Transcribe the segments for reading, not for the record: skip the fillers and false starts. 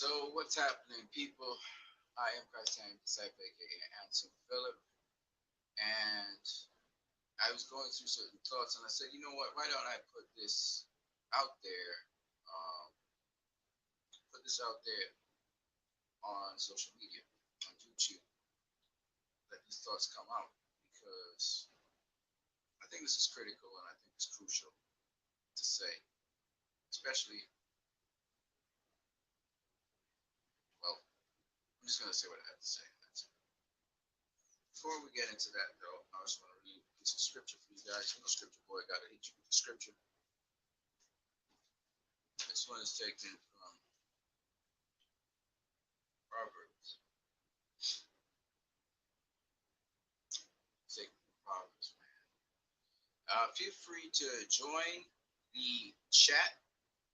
So what's happening, people? I am Christian Disciple, aka Anson Phillip, and I was going through certain thoughts, and I said, you know what? Why don't I put this out there? Um, put this out there on social media, on YouTube. Let these thoughts come out because I think this is critical, and I think it's crucial to say, especially. Well, I'm just gonna say what I have to say. That's it. Before we get into that, though, I just want to read a piece of scripture for you guys. You know, scripture boy got to hit you with the scripture. This one is taken from Proverbs. Taken from Proverbs, man. Feel free to join the chat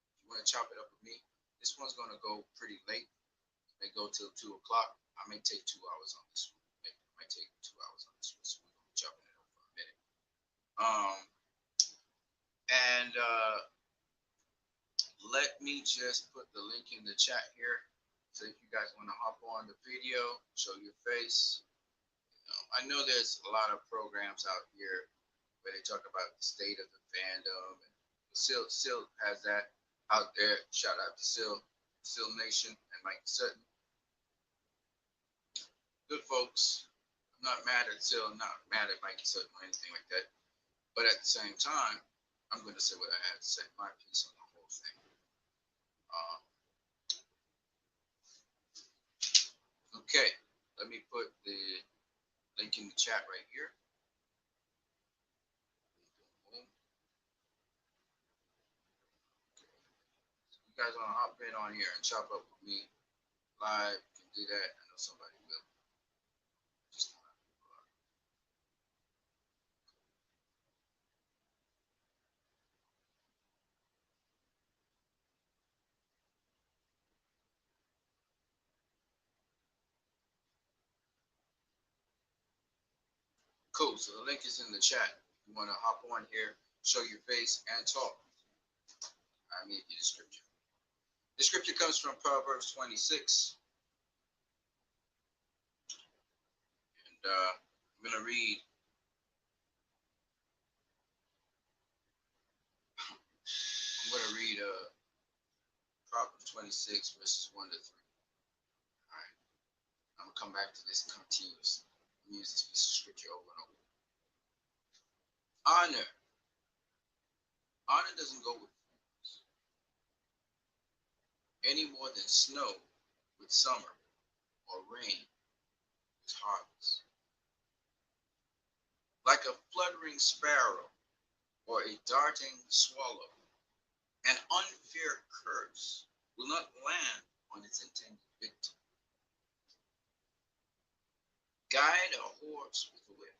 if you want to chop it up with me. This one's going to go pretty late. It may go till 2 o'clock. I may take 2 hours on this one. It might take 2 hours on this one, so we're going to be chopping it up for a minute. And let me just put the link in the chat here. So if you guys want to hop on the video, show your face. I know there's a lot of programs out here where they talk about the state of the fandom. And Sil has that out there. Shout out to Sil Nation and Mike Sutton. Good folks. I'm not mad at Sil, I'm not mad at Mike Sutton or anything like that. But at the same time, I'm going to say what I had to say, my piece on the whole thing. Okay, let me put the link in the chat right here. Okay. So you guys want to hop in on here and chop up with me live? You can do that. I know somebody will. Just cool. So the link is in the chat. If you want to hop on here, show your face, and talk, I made the scripture. The scripture comes from Proverbs 26. And I'm going to read. Proverbs 26, verses 1 to 3. All right. I'm going to come back to this continuously. Use this piece of scripture over and over. Honor. Honor doesn't go with fools any more than snow with summer or rain with harvest. Like a fluttering sparrow or a darting swallow, an unfair curse will not land on its intended victim. Guide a horse with a whip,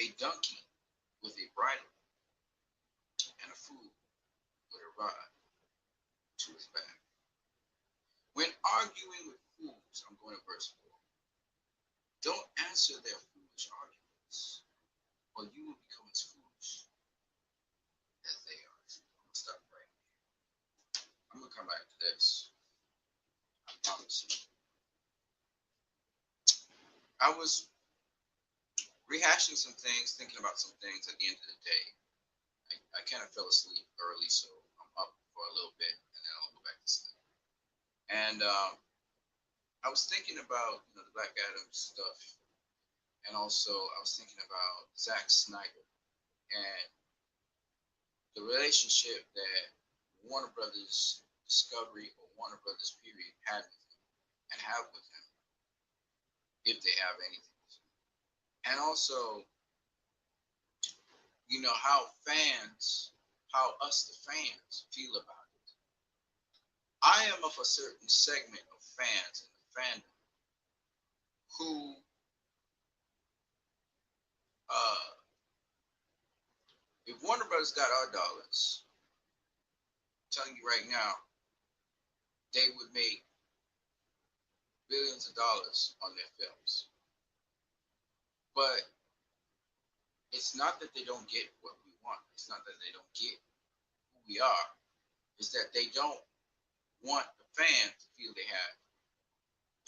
a donkey with a bridle, and a fool with a rod to his back. When arguing with fools, I'm going to verse 4, don't answer their foolish arguments, or you will become as foolish as they are. I'm going to stop right here. I'm going to come back to this. I promise you. I was rehashing some things, thinking about some things at the end of the day. I kind of fell asleep early, so I'm up for a little bit, and then I'll go back to sleep. And I was thinking about the Black Adam stuff, and also I was thinking about Zack Snyder and the relationship that Warner Brothers Discovery or Warner Brothers Period had with him and have with him, if they have anything. And also, how us the fans feel about it. I am of a certain segment of fans in the fandom who if Warner Brothers got our dollars, I'm telling you right now, they would make billions of dollars on their films. But it's not that they don't get what we want. It's not that they don't get who we are. It's that they don't want the fans to feel they have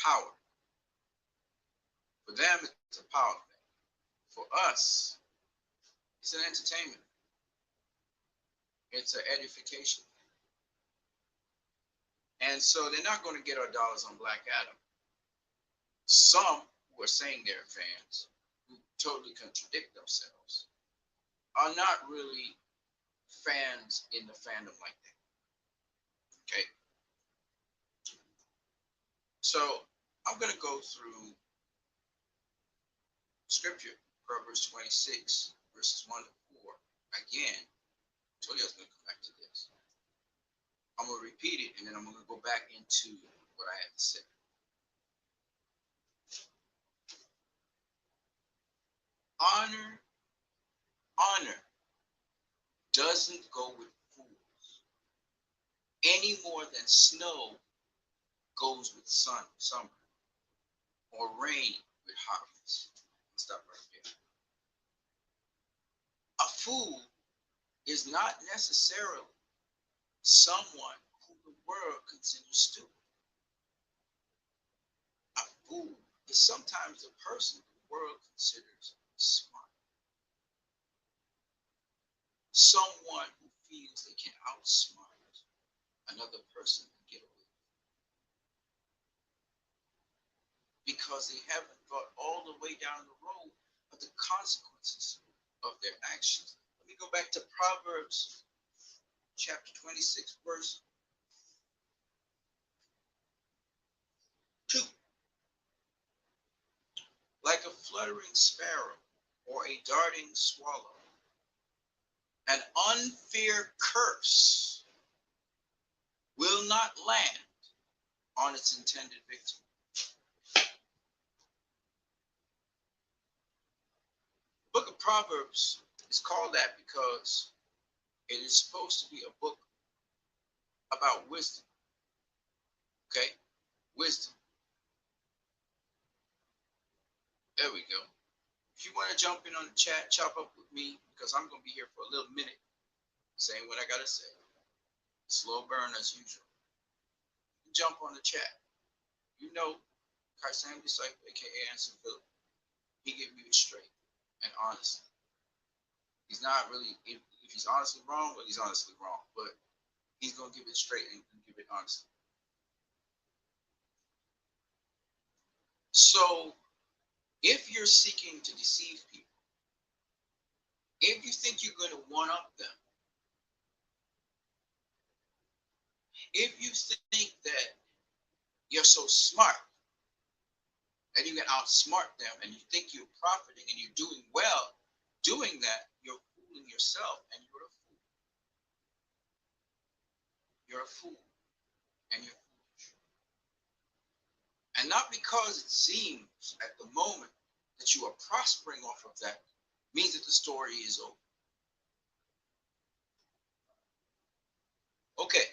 power. For them, it's a power thing. For us, it's an entertainment. It's an edification. And so they're not going to get our dollars on Black Adam. Some who are saying they're fans, who totally contradict themselves, are not really fans in the fandom like that. Okay? So I'm going to go through scripture, Proverbs 26, verses 1 to 4. Again, I told you I was going to come back to this. I'm going to repeat it, and then I'm going to go back into what I had to say. Honor doesn't go with fools any more than snow goes with summer, or rain with harvest. Stop right there. A fool is not necessarily someone who the world considers stupid. A fool is sometimes a person the world considers smart. Someone who feels they can outsmart another person and get away with it. Because they haven't thought all the way down the road of the consequences of their actions. Let me go back to Proverbs chapter 26, verse 2. Like a fluttering sparrow or a darting swallow, an unfair curse will not land on its intended victim. The book of Proverbs is called that because it is supposed to be a book about wisdom. Okay? Wisdom. There we go. If you want to jump in on the chat, chop up with me, because I'm going to be here for a little minute saying what I got to say. Slow burn as usual. Jump on the chat. You know, Carson Disciple, aka Anson Phillip, he give me it straight and honestly. He's not really, if he's honestly wrong, well, he's honestly wrong, but he's going to give it straight and give it honestly. So, if you're seeking to deceive people, if you think you're going to one-up them, if you think that you're so smart and you can outsmart them and you think you're profiting and you're doing well doing that, you're fooling yourself and you're a fool. You're a fool and you're foolish. And not because it seems at the moment that you are prospering off of that means that the story is over. Okay.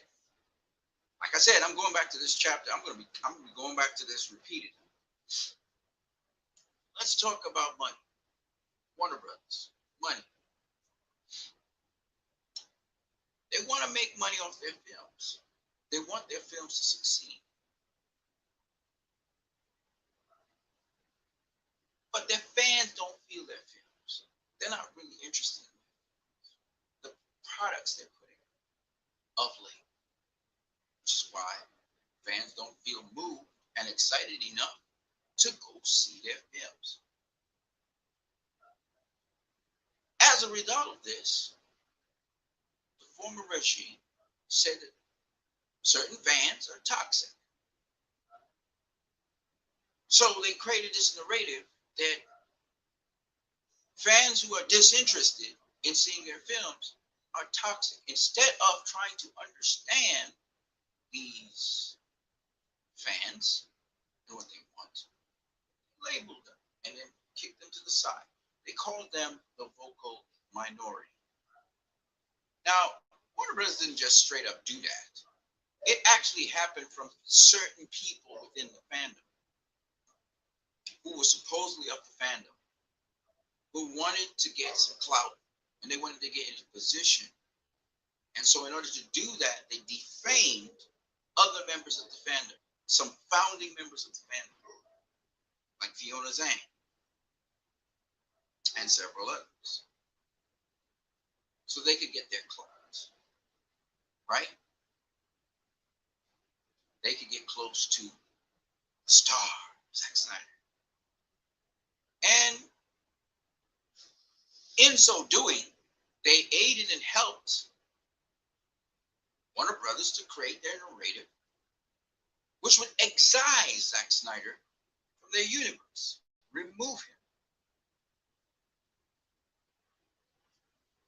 Like I said, I'm going back to this chapter. I'm going to be going back to this repeatedly. Let's talk about money. Warner Brothers, money. They want to make money off their films. They want their films to succeed. But their fans don't feel their films. They're not really interested in the products they're putting of late. Which is why fans don't feel moved and excited enough to go see their films. As a result of this, the former regime said that certain fans are toxic. So they created this narrative that fans who are disinterested in seeing their films are toxic. Instead of trying to understand these fans and what they want, label them and then kick them to the side. They call them the vocal minority. Now, Warner Bros. Didn't just straight up do that. It actually happened from certain people within the fandom who were supposedly of the fandom, who wanted to get some clout and they wanted to get into position. And so in order to do that, they defamed other members of the fandom, some founding members of the fandom, like Fiona Zhang and several others, so they could get their clones, right? They could get close to the star, Zack Snyder. And in so doing, they aided and helped Warner Brothers to create their narrative, which would excise Zack Snyder from their universe, remove him.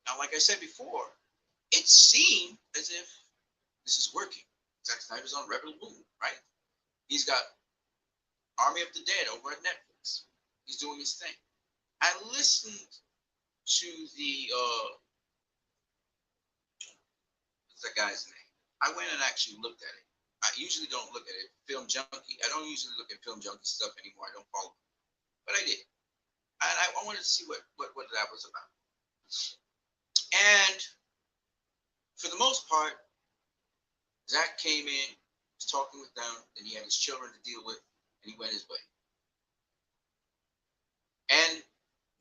Now, like I said before, it seemed as if this is working. Zack Snyder's on Rebel Moon, right? He's got Army of the Dead over at Netflix. He's doing his thing. I listened to what's that guy's name? I went and actually looked at it. I usually don't look at it. Film Junkie. I don't usually look at Film Junkie stuff anymore. I don't follow it. But I did. And I wanted to see what that was about. And for the most part, Zack came in, was talking with them, then he had his children to deal with, and he went his way. And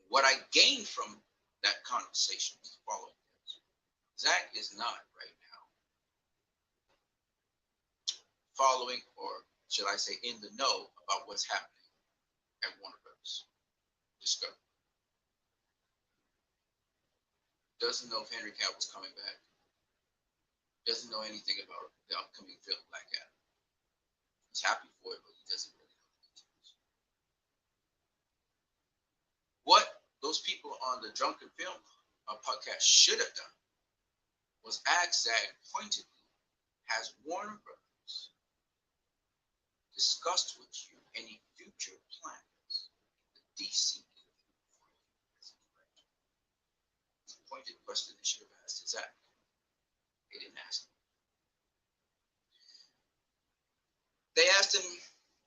what I gained from that conversation was the following. Zack is not right now following, or should I say in the know about what's happening at Warner Brothers Discovery. Doesn't know if Henry Cavill's coming back. Doesn't know anything about the upcoming film Black Adam. He's happy for it, but he doesn't really know the details. What those people on the Drunken Film podcast should have done was ask Zack pointedly, has Warner Brothers discussed with you any future plans for DC? It's a pointed question they should have asked Zack. They didn't ask him. They asked him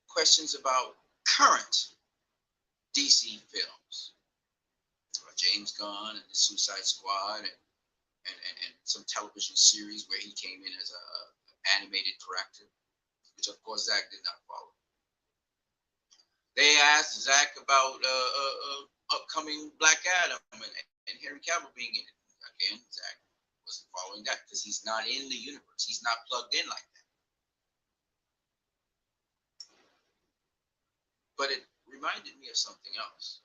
questions about current DC films, about James Gunn and the Suicide Squad, and some television series where he came in as an animated character, which of course Zack did not follow. They asked Zack about upcoming Black Adam and Henry Cavill being in it. Again, Zack wasn't following that because he's not in the universe. He's not plugged in like that. But it reminded me of something else.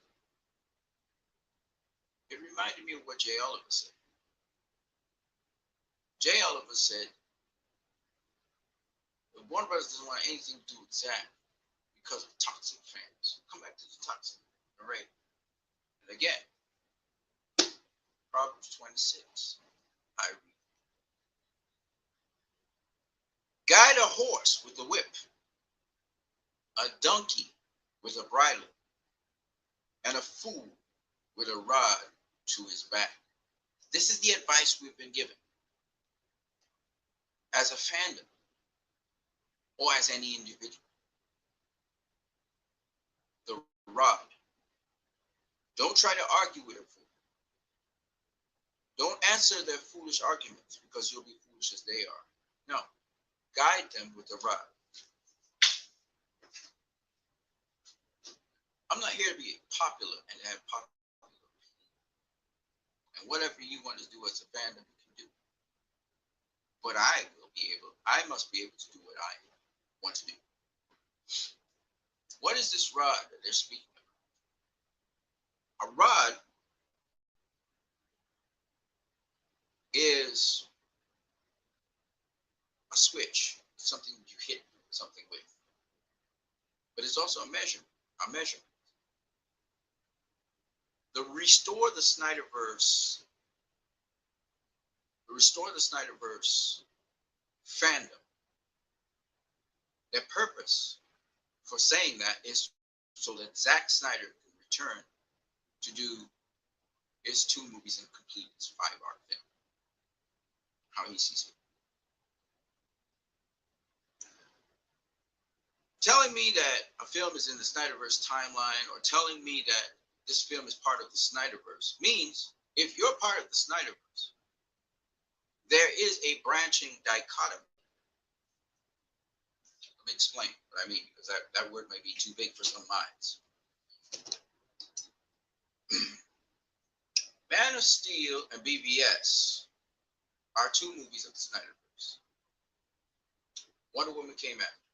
It reminded me of what Jay Oliver said. Jay Oliver said, Warner Brothers doesn't want anything to do with Zack because of toxic fans. Come back to the toxic. All right. And again, Proverbs 26. I read. Guide a horse with a whip, a donkey with a bridle, and a fool with a rod to his back. This is the advice we've been given as a fandom or as any individual. The rod. Don't try to argue with a fool. Don't answer their foolish arguments because you'll be foolish as they are. No. Guide them with the rod. I'm not here to be popular and have popular opinion. And whatever you want to do as a fandom, you can do. But I must be able to do what I want to do. What is this rod that they're speaking about? A rod is a switch, something you hit something with. But it's also a measurement. The Restore the SnyderVerse fandom, their purpose for saying that is so that Zack Snyder can return to do his 2 movies and complete his 5-hour film. How he sees it. Telling me that a film is in the SnyderVerse timeline or telling me that this film is part of the SnyderVerse means if you're part of the SnyderVerse, there is a branching dichotomy me explain what I mean, because that word may be too big for some minds. Man of Steel and BVS are two movies of the SnyderVerse. Wonder Woman came after.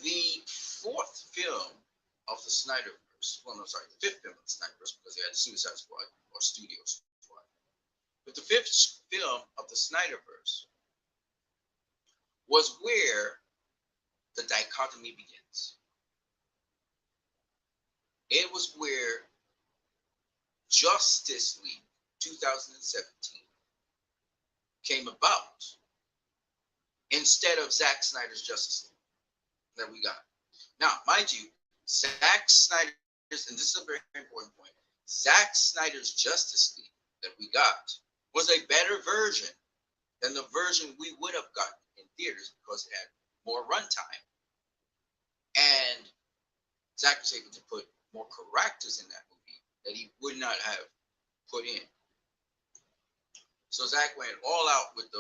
The fourth film of the SnyderVerse, well, no, sorry, the fifth film of the SnyderVerse, because they had Suicide Squad or Studio Squad. But the fifth film of the SnyderVerse was where the dichotomy begins. It was where Justice League 2017 came about instead of Zack Snyder's Justice League that we got. Now, mind you, Zack Snyder's, and this is a very important point, Zack Snyder's Justice League that we got was a better version than the version we would have gotten in theaters because it had more runtime. And Zack was able to put more characters in that movie that he would not have put in. So Zack went all out with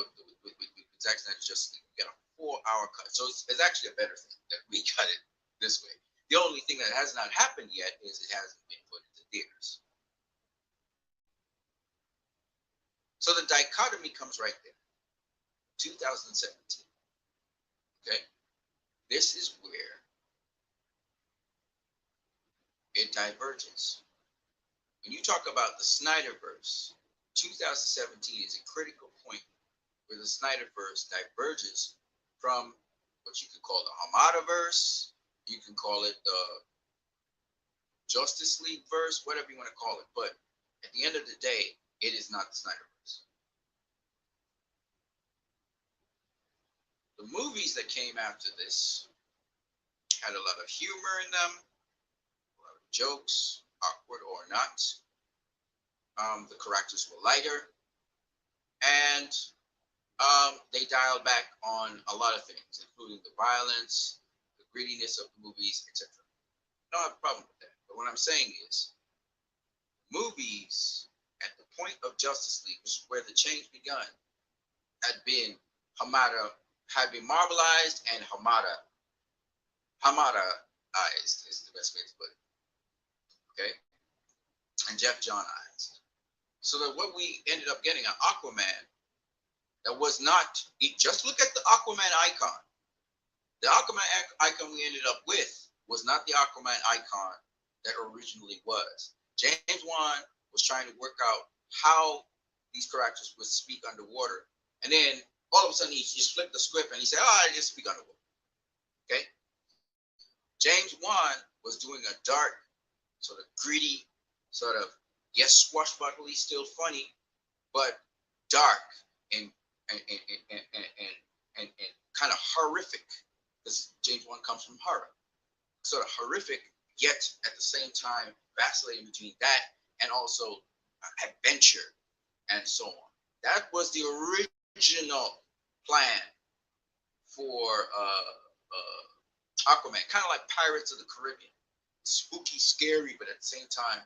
Zack Snyder's Justice League. We got a 4-hour cut. So it's actually a better thing that we got it this way. The only thing that has not happened yet is it hasn't been put into theaters. So the dichotomy comes right there. 2017. Okay? This is where it diverges. When you talk about the SnyderVerse, 2017 is a critical point where the SnyderVerse diverges from what you could call the Hamadaverse, you can call it the Justice League verse, whatever you want to call it. But at the end of the day, it is not the SnyderVerse. The movies that came after this had a lot of humor in them, a lot of jokes, awkward or not. The characters were lighter, and they dialed back on a lot of things, including the violence, the grittiness of the movies, etc. I don't have a problem with that. But what I'm saying is, movies at the point of Justice League, which is where the change begun, had been marbleized and Hamadaized is the best way to put it. Okay? And Jeff Johnized. So that what we ended up getting, an Aquaman that was not, just look at the Aquaman icon. The Aquaman icon we ended up with was not the Aquaman icon that originally was. James Wan was trying to work out how these characters would speak underwater. And then all of a sudden he just flipped the script and he said, I just speak underwater. Okay? James Wan was doing a dark, sort of gritty, sort of, yes, swashbuckly, still funny, but dark and kind of horrific, because James Wan comes from horror. Sort of horrific, yet at the same time vacillating between that and also adventure and so on. That was the original plan for Aquaman, kind of like Pirates of the Caribbean. Spooky, scary, but at the same time,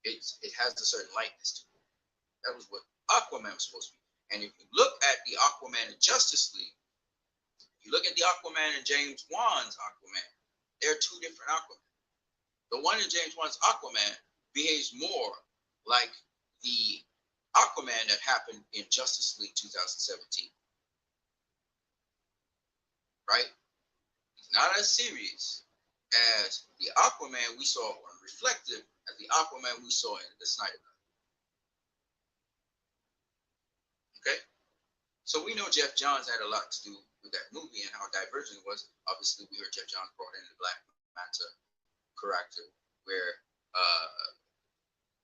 it has a certain lightness to it. That was what Aquaman was supposed to be. And if you look at the Aquaman in Justice League, you look at the Aquaman in James Wan's Aquaman, they're two different Aquaman. The one in James Wan's Aquaman behaves more like the Aquaman that happened in Justice League 2017. Right? He's not as serious as the Aquaman we saw, or reflective as the Aquaman we saw in the Snyder Cut. Okay? So we know Jeff Johns had a lot to do with that movie and how divergent it was. Obviously, we heard Jeff Johns brought in the Black Manta character, where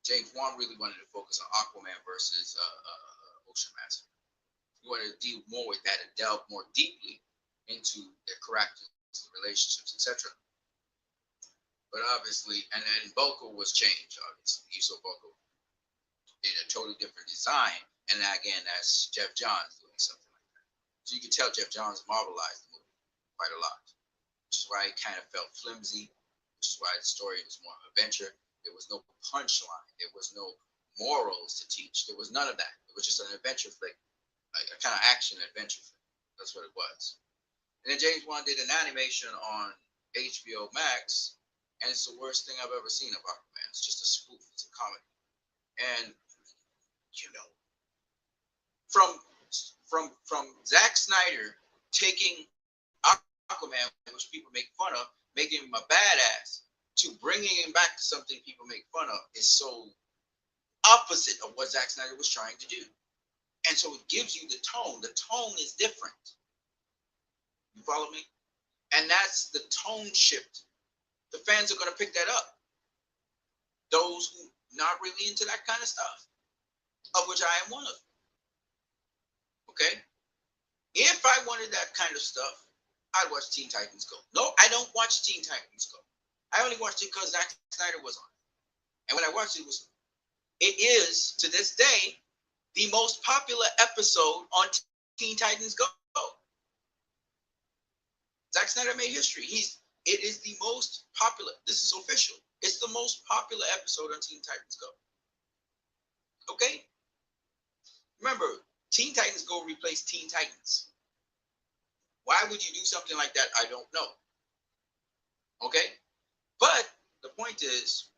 James Wan really wanted to focus on Aquaman versus Ocean Master. He wanted to deal more with that and delve more deeply into their characters, relationships, etc. But obviously, and then Bulko was changed, obviously. You saw Bulko in a totally different design. And again, that's Jeff Johns doing something like that. So you can tell Jeff Johns marvelized the movie quite a lot, which is why it kind of felt flimsy, which is why the story was more of an adventure. There was no punchline. There was no morals to teach. There was none of that. It was just an adventure flick, like a kind of action adventure flick. That's what it was. And then James Wan did an animation on HBO Max, and it's the worst thing I've ever seen of Aquaman. It's just a spoof. It's a comedy. And you know, from Zack Snyder taking Aquaman, which people make fun of, making him a badass, to bringing him back to something people make fun of, is so opposite of what Zack Snyder was trying to do. And so it gives you the tone. The tone is different. You follow me? And that's the tone shift. The fans are going to pick that up. Those who not really into that kind of stuff, of which I am one of. Okay? If I wanted that kind of stuff, I'd watch Teen Titans Go. No, I don't watch Teen Titans Go. I only watched it because Zack Snyder was on it. And when I watched it, it is, to this day, the most popular episode on Teen Titans Go. Zack Snyder made history. It is the most popular. This is official. It's the most popular episode on Teen Titans Go. Okay? Remember, Teen Titans Go replaced Teen Titans. Why would you do something like that? I don't know. Okay? But the point is,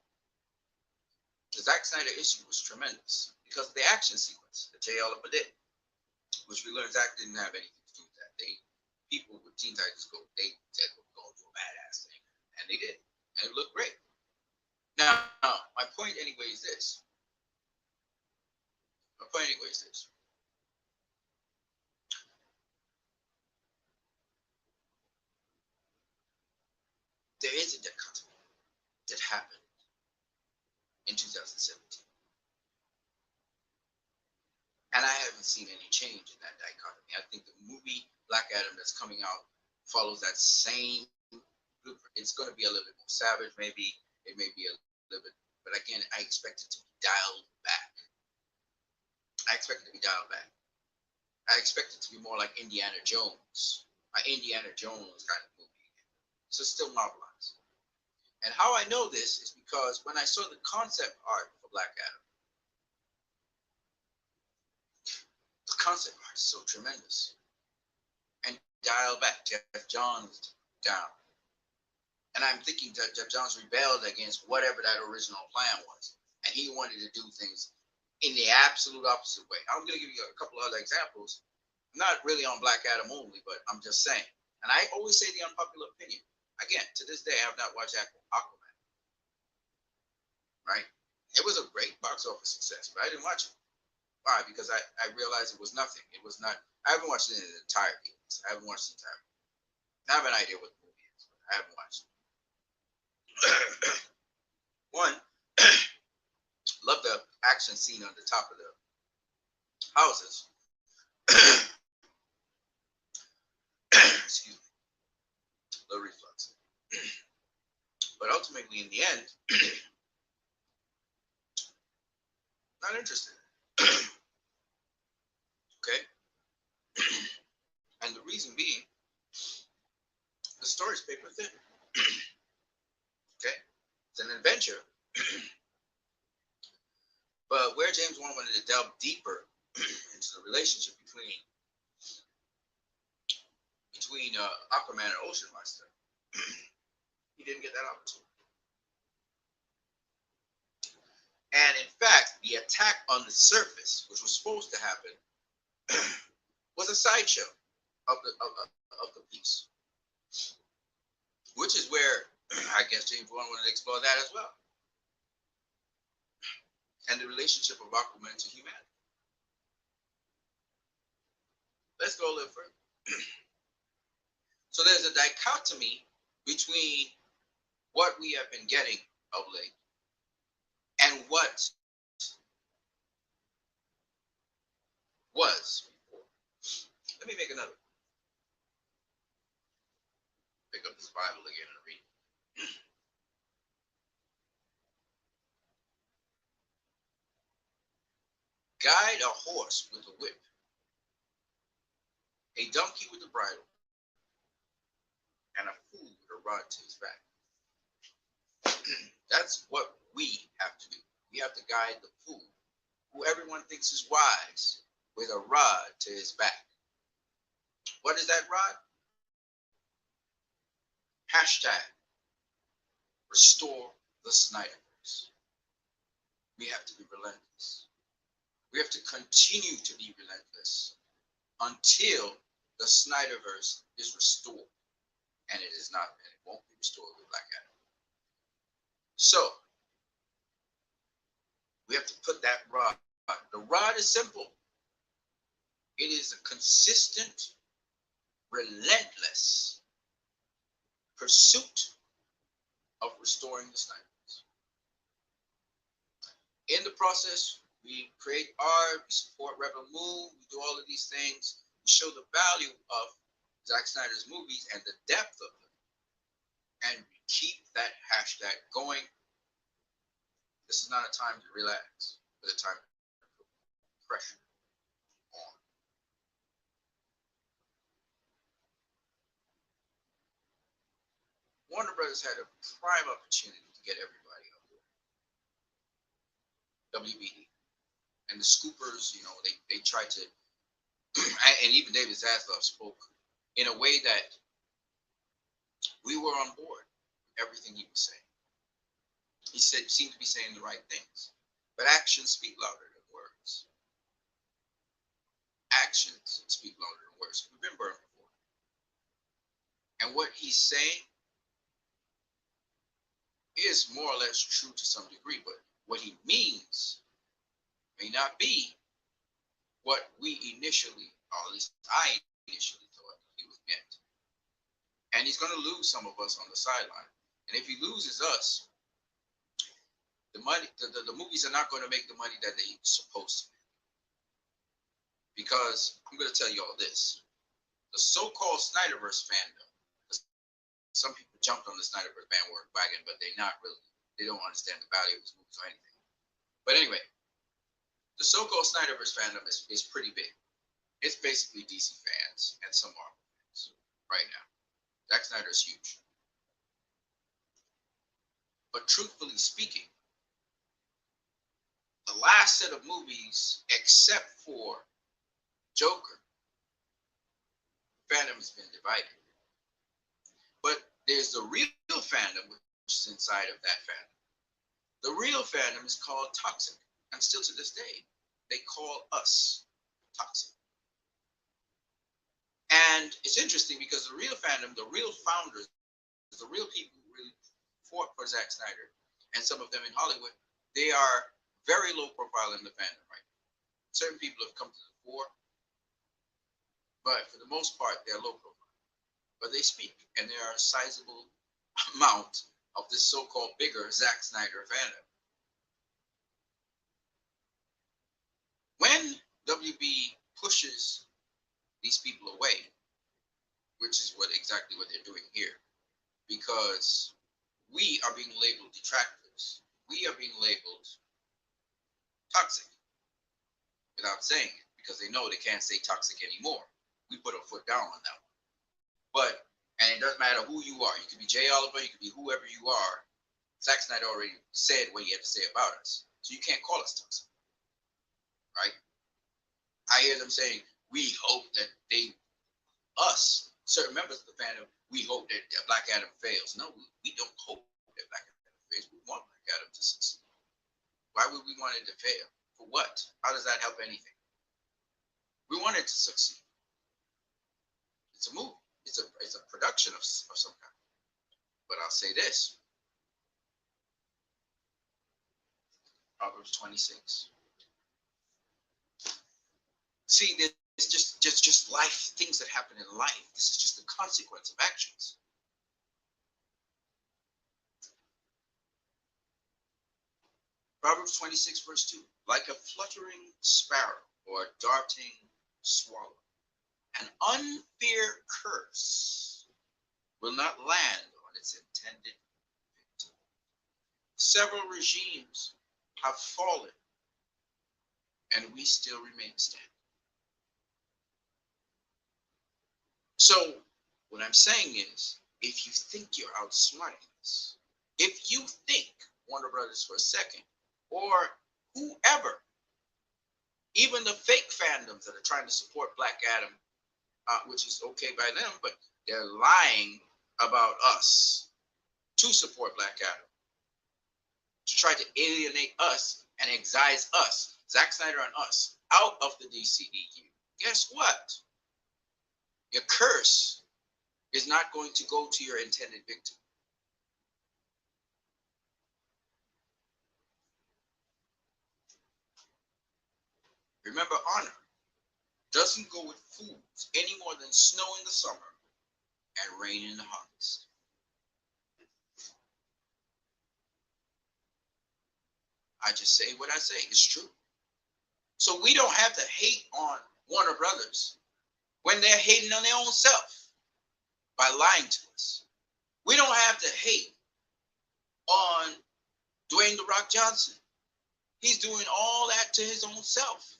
the Zack Snyder issue was tremendous because of the action sequence that J. Oliver did, which we learned Zack didn't have anything to do with that. People with Teen Titans Go, they said we're going to do a badass thing, and they did, and it looked great. Now, my point anyway is this. There is a dichotomy that happened in 2017. And I haven't seen any change in that dichotomy. I think the movie Black Adam that's coming out follows that same blueprint. It's going to be a little bit more savage, maybe. It may be a little bit, but again, I expect it to be dialed back. I expect it to be dialed back. I expect it to be more like Indiana Jones, an Indiana Jones kind of movie. So still novelized. And how I know this is because when I saw the concept art for Black Adam, the concept art is so tremendous. And dial back, Jeff Johns down. And I'm thinking that Jeff Johns rebelled against whatever that original plan was. And he wanted to do things in the absolute opposite way. I'm going to give you a couple other examples. Not really on Black Adam only, but I'm just saying. And I always say the unpopular opinion. Again, to this day, I have not watched Aquaman. Right? It was a great box office success, but I didn't watch it. Why? Because I realized it was nothing. It was not. I haven't watched it in its entirety. I haven't watched the entirety. I have an idea what the movie is, but I haven't watched it. One, love the action scene on the top of the houses. Excuse me. The reflux. But ultimately, in the end, not interested. Okay? And the reason being, the story's paper thin. Okay? It's an adventure. But where James Wan wanted to delve deeper into the relationship between Aquaman and Ocean Master, he didn't get that opportunity. And in fact, the attack on the surface, which was supposed to happen, was a sideshow of the piece, which is where I guess James Wan wanted to explore that as well, and the relationship of Aquaman to humanity. Let's go a little further. So there's a dichotomy between what we have been getting of late and what was before. Let me make another. Pick up this Bible again and read. Guide a horse with a whip, a donkey with a bridle, and a fool with a rod to his back. That's what we have to do. We have to guide the fool, who everyone thinks is wise, with a rod to his back. What is that, Rod? Hashtag restore the SnyderVerse. We have to be relentless. We have to continue to be relentless until the SnyderVerse is restored. And it is not, and it won't be restored with Black Adam. So we have to put that rod. The rod is simple. It is a consistent, relentless pursuit of restoring the SnyderVerse. In the process, we create art, we support Rebel Moon, we do all of these things. We show the value of Zack Snyder's movies and the depth of them. And we keep that hashtag going. This is not a time to relax, but a time to put pressure on. Warner Brothers had a prime opportunity to get everybody on board. WBD. And the scoopers, they tried to, and even David Zaslav spoke in a way that we were on board with everything he was saying. He seemed to be saying the right things, but actions speak louder than words. Actions speak louder than words. We've been burned before. And what he's saying is more or less true to some degree, but what he means may not be what we initially, or at least I initially thought he was meant. And he's going to lose some of us on the sideline. And if he loses us, the money, the movies are not going to make the money that they're supposed to make. Because I'm going to tell you all this. The so-called SnyderVerse fandom, some people jumped on the SnyderVerse bandwagon, but they don't understand the value of his movies or anything. But anyway, the so-called SnyderVerse fandom is pretty big. It's basically DC fans and some Marvel fans right now. Zack Snyder is huge. But truthfully speaking, the last set of movies, except for Joker, fandom has been divided. But there's the real fandom, which is inside of that fandom. The real fandom is called toxic. And still to this day, they call us toxic. And it's interesting because the real fandom, the real founders, the real people who really fought for Zack Snyder, and some of them in Hollywood, they are very low profile in the fandom right now. Certain people have come to the fore, but for the most part, they're low profile. But they speak, and there are a sizable amount of this so-called bigger Zack Snyder fandom. When WB pushes these people away, which is exactly what they're doing here, because we are being labeled detractors, we are being labeled toxic without saying it, because they know they can't say toxic anymore. We put a foot down on that one. And it doesn't matter who you are. You could be Jay Oliver, you could be whoever you are. Zack Snyder already said what he had to say about us. So you can't call us toxic. Right? I hear them saying, we hope that certain members of the fandom, we hope that Black Adam fails. No, we don't hope that Black Adam fails. We want Black Adam to succeed. Why would we want it to fail? For what? How does that help anything? We want it to succeed. It's a movie. It's a production of some kind. But I'll say this. Proverbs 26. See, it's just life, things that happen in life. This is just the consequence of actions. Proverbs 26, verse 2. Like a fluttering sparrow or a darting swallow, an unfair curse will not land on its intended victim. Several regimes have fallen, and we still remain standing. So what I'm saying is, if you think you're outsmarting us, if you think Warner Brothers for a second, or whoever, even the fake fandoms that are trying to support Black Adam, which is okay by them, but they're lying about us to support Black Adam, to try to alienate us and excise us, Zack Snyder and us, out of the DCEU. Guess what? Your curse is not going to go to your intended victim. Remember, honor doesn't go with fools any more than snow in the summer and rain in the harvest. I just say what I say. It's true. So we don't have to hate on Warner Brothers when they're hating on their own self by lying to us. We don't have to hate on Dwayne "The Rock" Johnson. He's doing all that to his own self.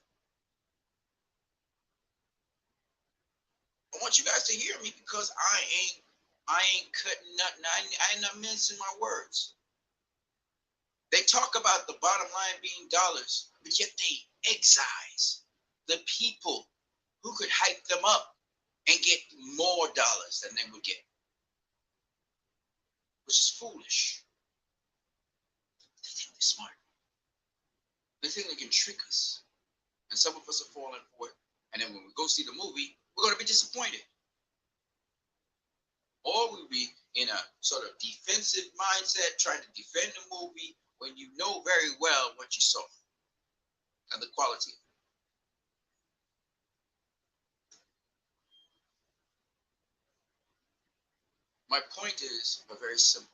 I want you guys to hear me because I ain't cutting nothing. I ain't not mincing my words. They talk about the bottom line being dollars, but yet they excise the people who could hype them up and get more dollars than they would get, which is foolish. They think they're smart. They think they can trick us. And some of us are falling for it. And then when we go see the movie, we're going to be disappointed. Or we'll be in a sort of defensive mindset trying to defend the movie when you know very well what you saw and the quality. My point is very simple.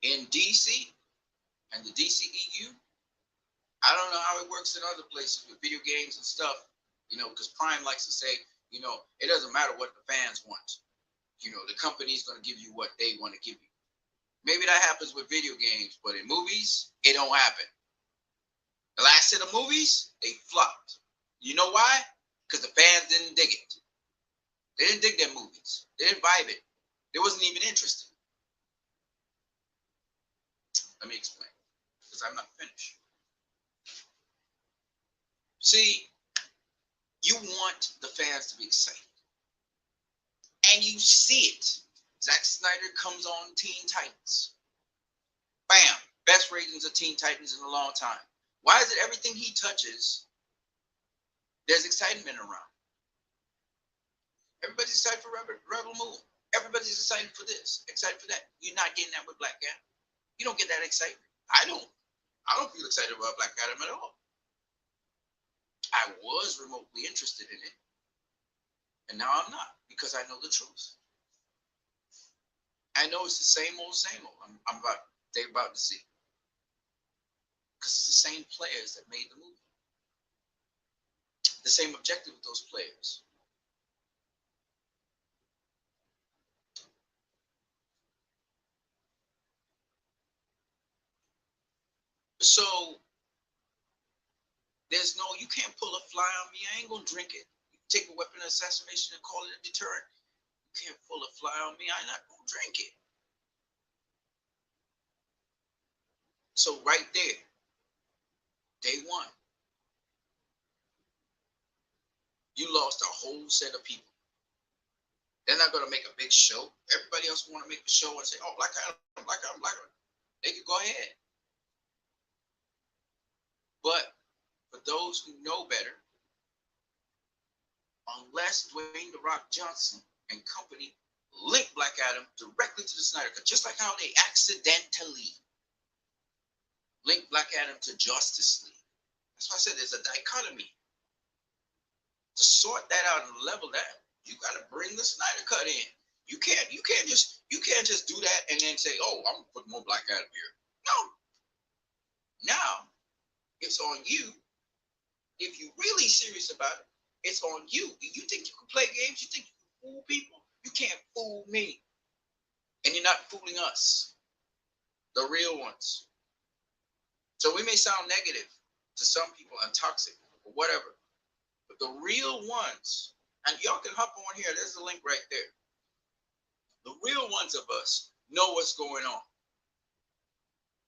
In DC and the DCEU, I don't know how it works in other places with video games and stuff, because Prime likes to say, it doesn't matter what the fans want. The company's going to give you what they want to give you. Maybe that happens with video games, but in movies, it don't happen. The last set of movies, they flopped. You know why? Because the fans didn't dig it. They didn't dig their movies. They didn't vibe it. They wasn't even interested. Let me explain, because I'm not finished. See, you want the fans to be excited. And you see it. Zack Snyder comes on Teen Titans. Bam! Best ratings of Teen Titans in a long time. Why is it everything he touches, there's excitement around? Everybody's excited for Rebel Moon. Everybody's excited for this, excited for that. You're not getting that with Black Adam. You don't get that excitement. I don't feel excited about Black Adam at all. I was remotely interested in it. And now I'm not, because I know the truth. I know it's the same old, same old. They're about to see. Because it's the same players that made the movie. The same objective of those players. So you can't pull a fly on me. I ain't gonna drink it. You take a weapon of assassination and call it a deterrent. You can't pull a fly on me. I'm not gonna drink it. So right there, day one, you lost a whole set of people. They're not gonna make a big show. Everybody else want to make a show and say, "Oh, Black Adam, Black Adam, Black Adam." They could go ahead. But for those who know better, unless Dwayne "The Rock" Johnson and company link Black Adam directly to the Snyder Cut, just like how they accidentally link Black Adam to Justice League. That's why I said there's a dichotomy. To sort that out and level that, you got to bring the Snyder Cut in. You can't just do that and then say, "Oh, I'm gonna put more Black Adam here." No. Now it's on you. If you're really serious about it, it's on you. You think you can play games? You think you can fool people? You can't fool me. And you're not fooling us, the real ones. So we may sound negative to some people and toxic or whatever, but the real ones, and y'all can hop on here, there's the link right there. The real ones of us know what's going on.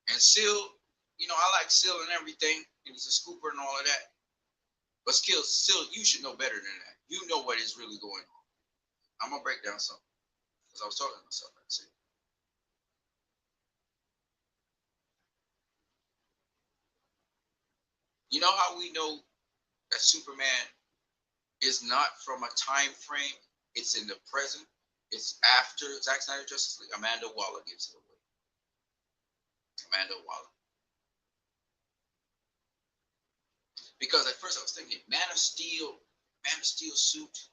And Seal, I like Seal and everything. He was a scooper and all of that. But still, you should know better than that. You know what is really going on. I'm gonna break down something because I was talking to myself. I said, you know how we know that Superman is not from a time frame? It's in the present. It's after Zack Snyder Justice League. Amanda Waller gives it away. Amanda Waller. Because at first I was thinking, Man of Steel suit.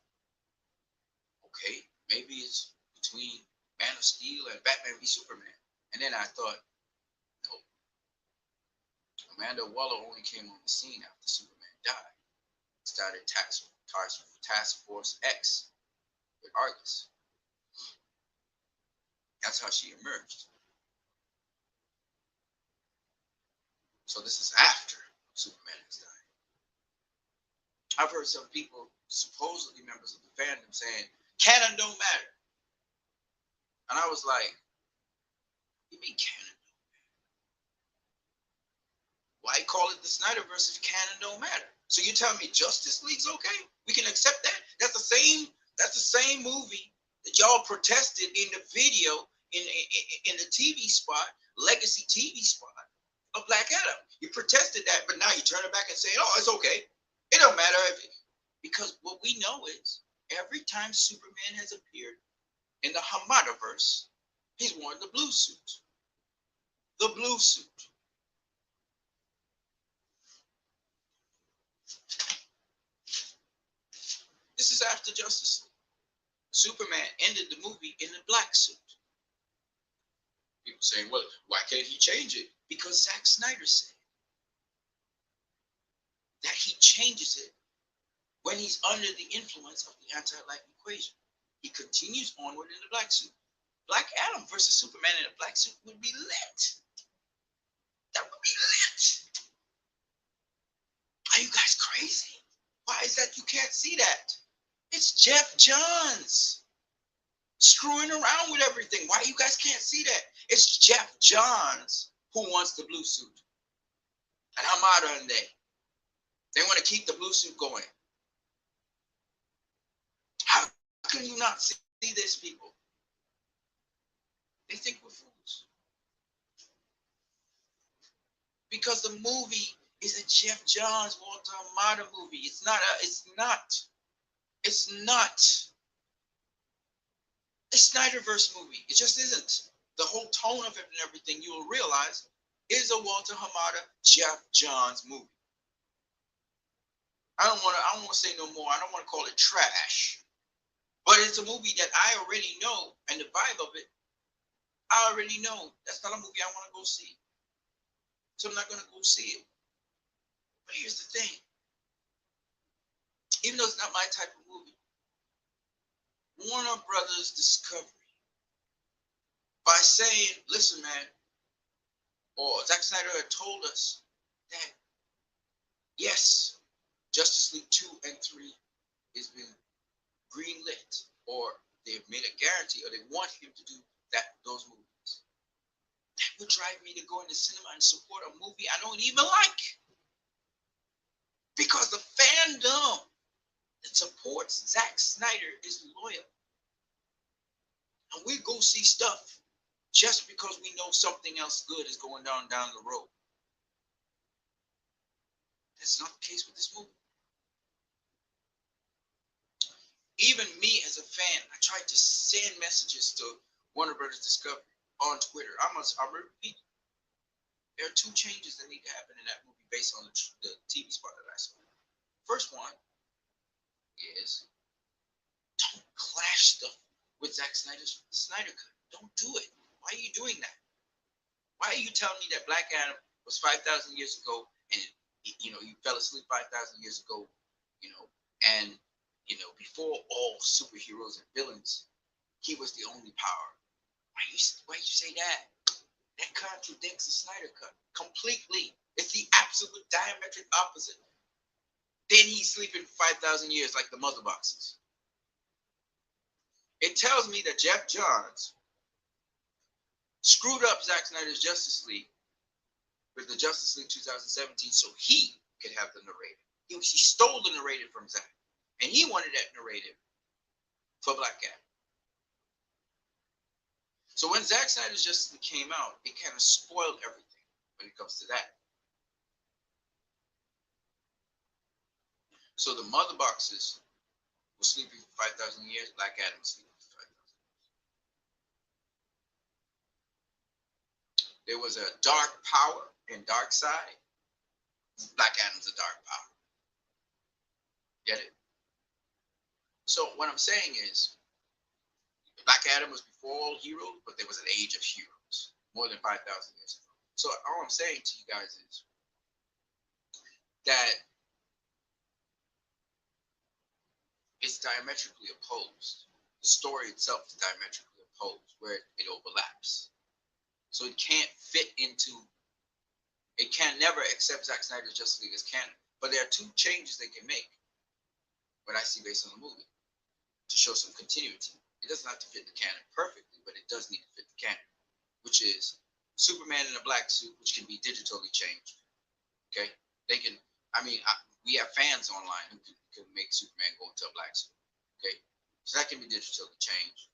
Okay, maybe it's between Man of Steel and Batman v Superman. And then I thought, no, Amanda Waller only came on the scene after Superman died. Started Task Force X with Argus. That's how she emerged. So this is after Superman has died. I've heard some people, supposedly members of the fandom, saying canon don't matter, and I was like, "You mean canon? Why call it the SnyderVerse if canon don't matter?" So you tell me Justice League's okay? We can accept that? That's the same. That's the same movie that y'all protested in the video in the TV spot, legacy TV spot of Black Adam. You protested that, but now you turn it back and say, "Oh, it's okay. It don't matter because what we know is every time Superman has appeared in the SnyderVerse, he's worn the blue suit. The blue suit. This is after Justice League. Superman ended the movie in the black suit. People saying, well, why can't he change it? Because Zack Snyder said that he changes it when he's under the influence of the anti-life equation. He continues onward in the black suit. Black Adam versus Superman in a black suit would be lit. That would be lit. Are you guys crazy? Why is that you can't see that? It's Jeff Johns screwing around with everything. Why you guys can't see that? It's Jeff Johns who wants the blue suit. And Hamada and they want to keep the blue suit going. How can you not see this, people? They think we're fools. Because the movie is a Jeff Johns, Walter Hamada movie. It's not a SnyderVerse movie. It just isn't. The whole tone of it and everything, you will realize, is a Walter Hamada, Jeff Johns movie. I don't want to say no more. I don't want to call it trash. But it's a movie that I already know, and the vibe of it, I already know. That's not a movie I want to go see. So I'm not going to go see it. But here's the thing. Even though it's not my type of movie, Warner Brothers Discovery, by saying, listen, man, or Zack Snyder had told us that, yes, Justice League 2 and 3 has been greenlit, or they've made a guarantee, or they want him to do those movies. That would drive me to go into cinema and support a movie I don't even like. Because the fandom that supports Zack Snyder is loyal. And we go see stuff just because we know something else good is going down the road. That's not the case with this movie. Even me as a fan, I tried to send messages to Warner Brothers Discovery on Twitter. I'm repeat. There are two changes that need to happen in that movie based on the TV spot that I saw. First one is don't clash stuff with Zack Snyder's Snyder Cut. Don't do it. Why are you doing that? Why are you telling me that Black Adam was 5,000 years ago and you fell asleep 5,000 years ago, and before all superheroes and villains, he was the only power. Why you say that? That contradicts the Snyder Cut completely. It's the absolute diametric opposite. Then he's sleeping 5,000 years like the mother boxes. It tells me that Jeff Johns screwed up Zack Snyder's Justice League with the Justice League 2017 so he could have the narrator. He stole the narrative from Zack, and he wanted that narrative for Black Adam. So when Zack Snyder's Justice League came out, it kind of spoiled everything when it comes to that. So the mother boxes were sleeping for 5,000 years. Black Adam was sleeping for 5,000 years. There was a dark power and dark side. Black Adam's a dark power. Get it? So what I'm saying is, Black Adam was before all heroes, but there was an age of heroes more than 5,000 years ago. So all I'm saying to you guys is that it's diametrically opposed. The story itself is diametrically opposed, where it overlaps. So it can't fit into. It can never accept Zack Snyder's Justice League as canon. But there are two changes they can make, what I see based on the movie, to show some continuity. It doesn't have to fit the canon perfectly, but it does need to fit the canon, which is Superman in a black suit, which can be digitally changed. Okay, they can. I mean, we have fans online who can make Superman go into a black suit. Okay, so that can be digitally changed.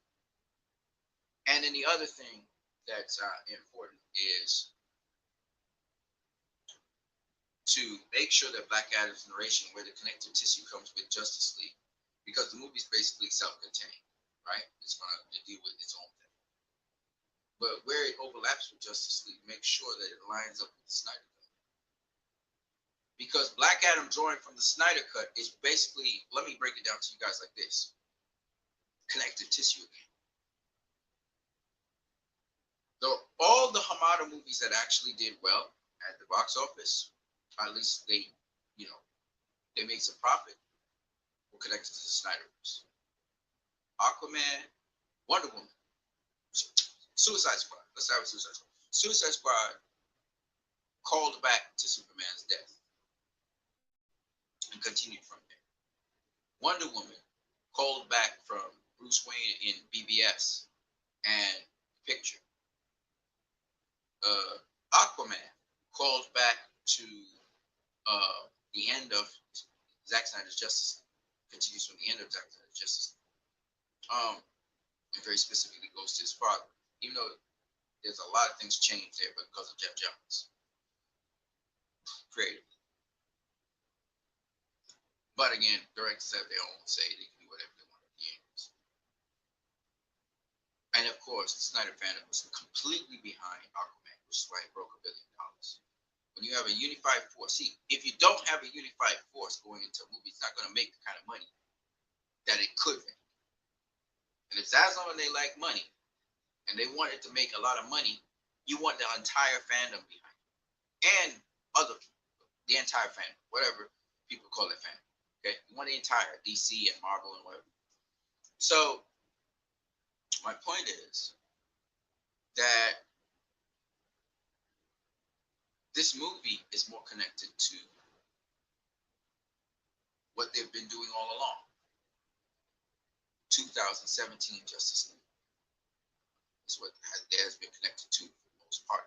And then the other thing that's important is to make sure that Black Adam's narration, where the connective tissue comes with Justice League, because the movie is basically self-contained, right? It's going to deal with its own thing. But where it overlaps with Justice League, make sure that it lines up with the Snyder Cut. Because Black Adam drawing from the Snyder Cut is basically, let me break it down to you guys like this. Connective tissue again. So all the Hamada movies that actually did well at the box office, at least they made some profit, were connected to the SnyderVerse. Aquaman, Wonder Woman, Suicide Squad. Let's start with Suicide Squad. Suicide Squad called back to Superman's death and continued from there. Wonder Woman called back from Bruce Wayne in BBS and Picture. Aquaman called back to the end of Zack Snyder's Justice League, continues from the end of Zack Snyder's Justice League, and very specifically goes to his father, even though there's a lot of things changed there because of Jeff Johns creatively. But again, directors have their own say; they can do whatever they want at the end. And of course, the Snyder fandom was completely behind Aquaman, which is why it broke $1 billion. When you have a unified force, see, if you don't have a unified force going into a movie, it's not going to make the kind of money that it could make. And if Zaslav and they like money, and they wanted to make a lot of money, you want the entire fandom behind it. And the entire fandom, whatever people call it fandom. Okay? You want the entire DC and Marvel and whatever. So, my point is that this movie is more connected to what they've been doing all along. 2017 Justice League is what it has been connected to for the most part.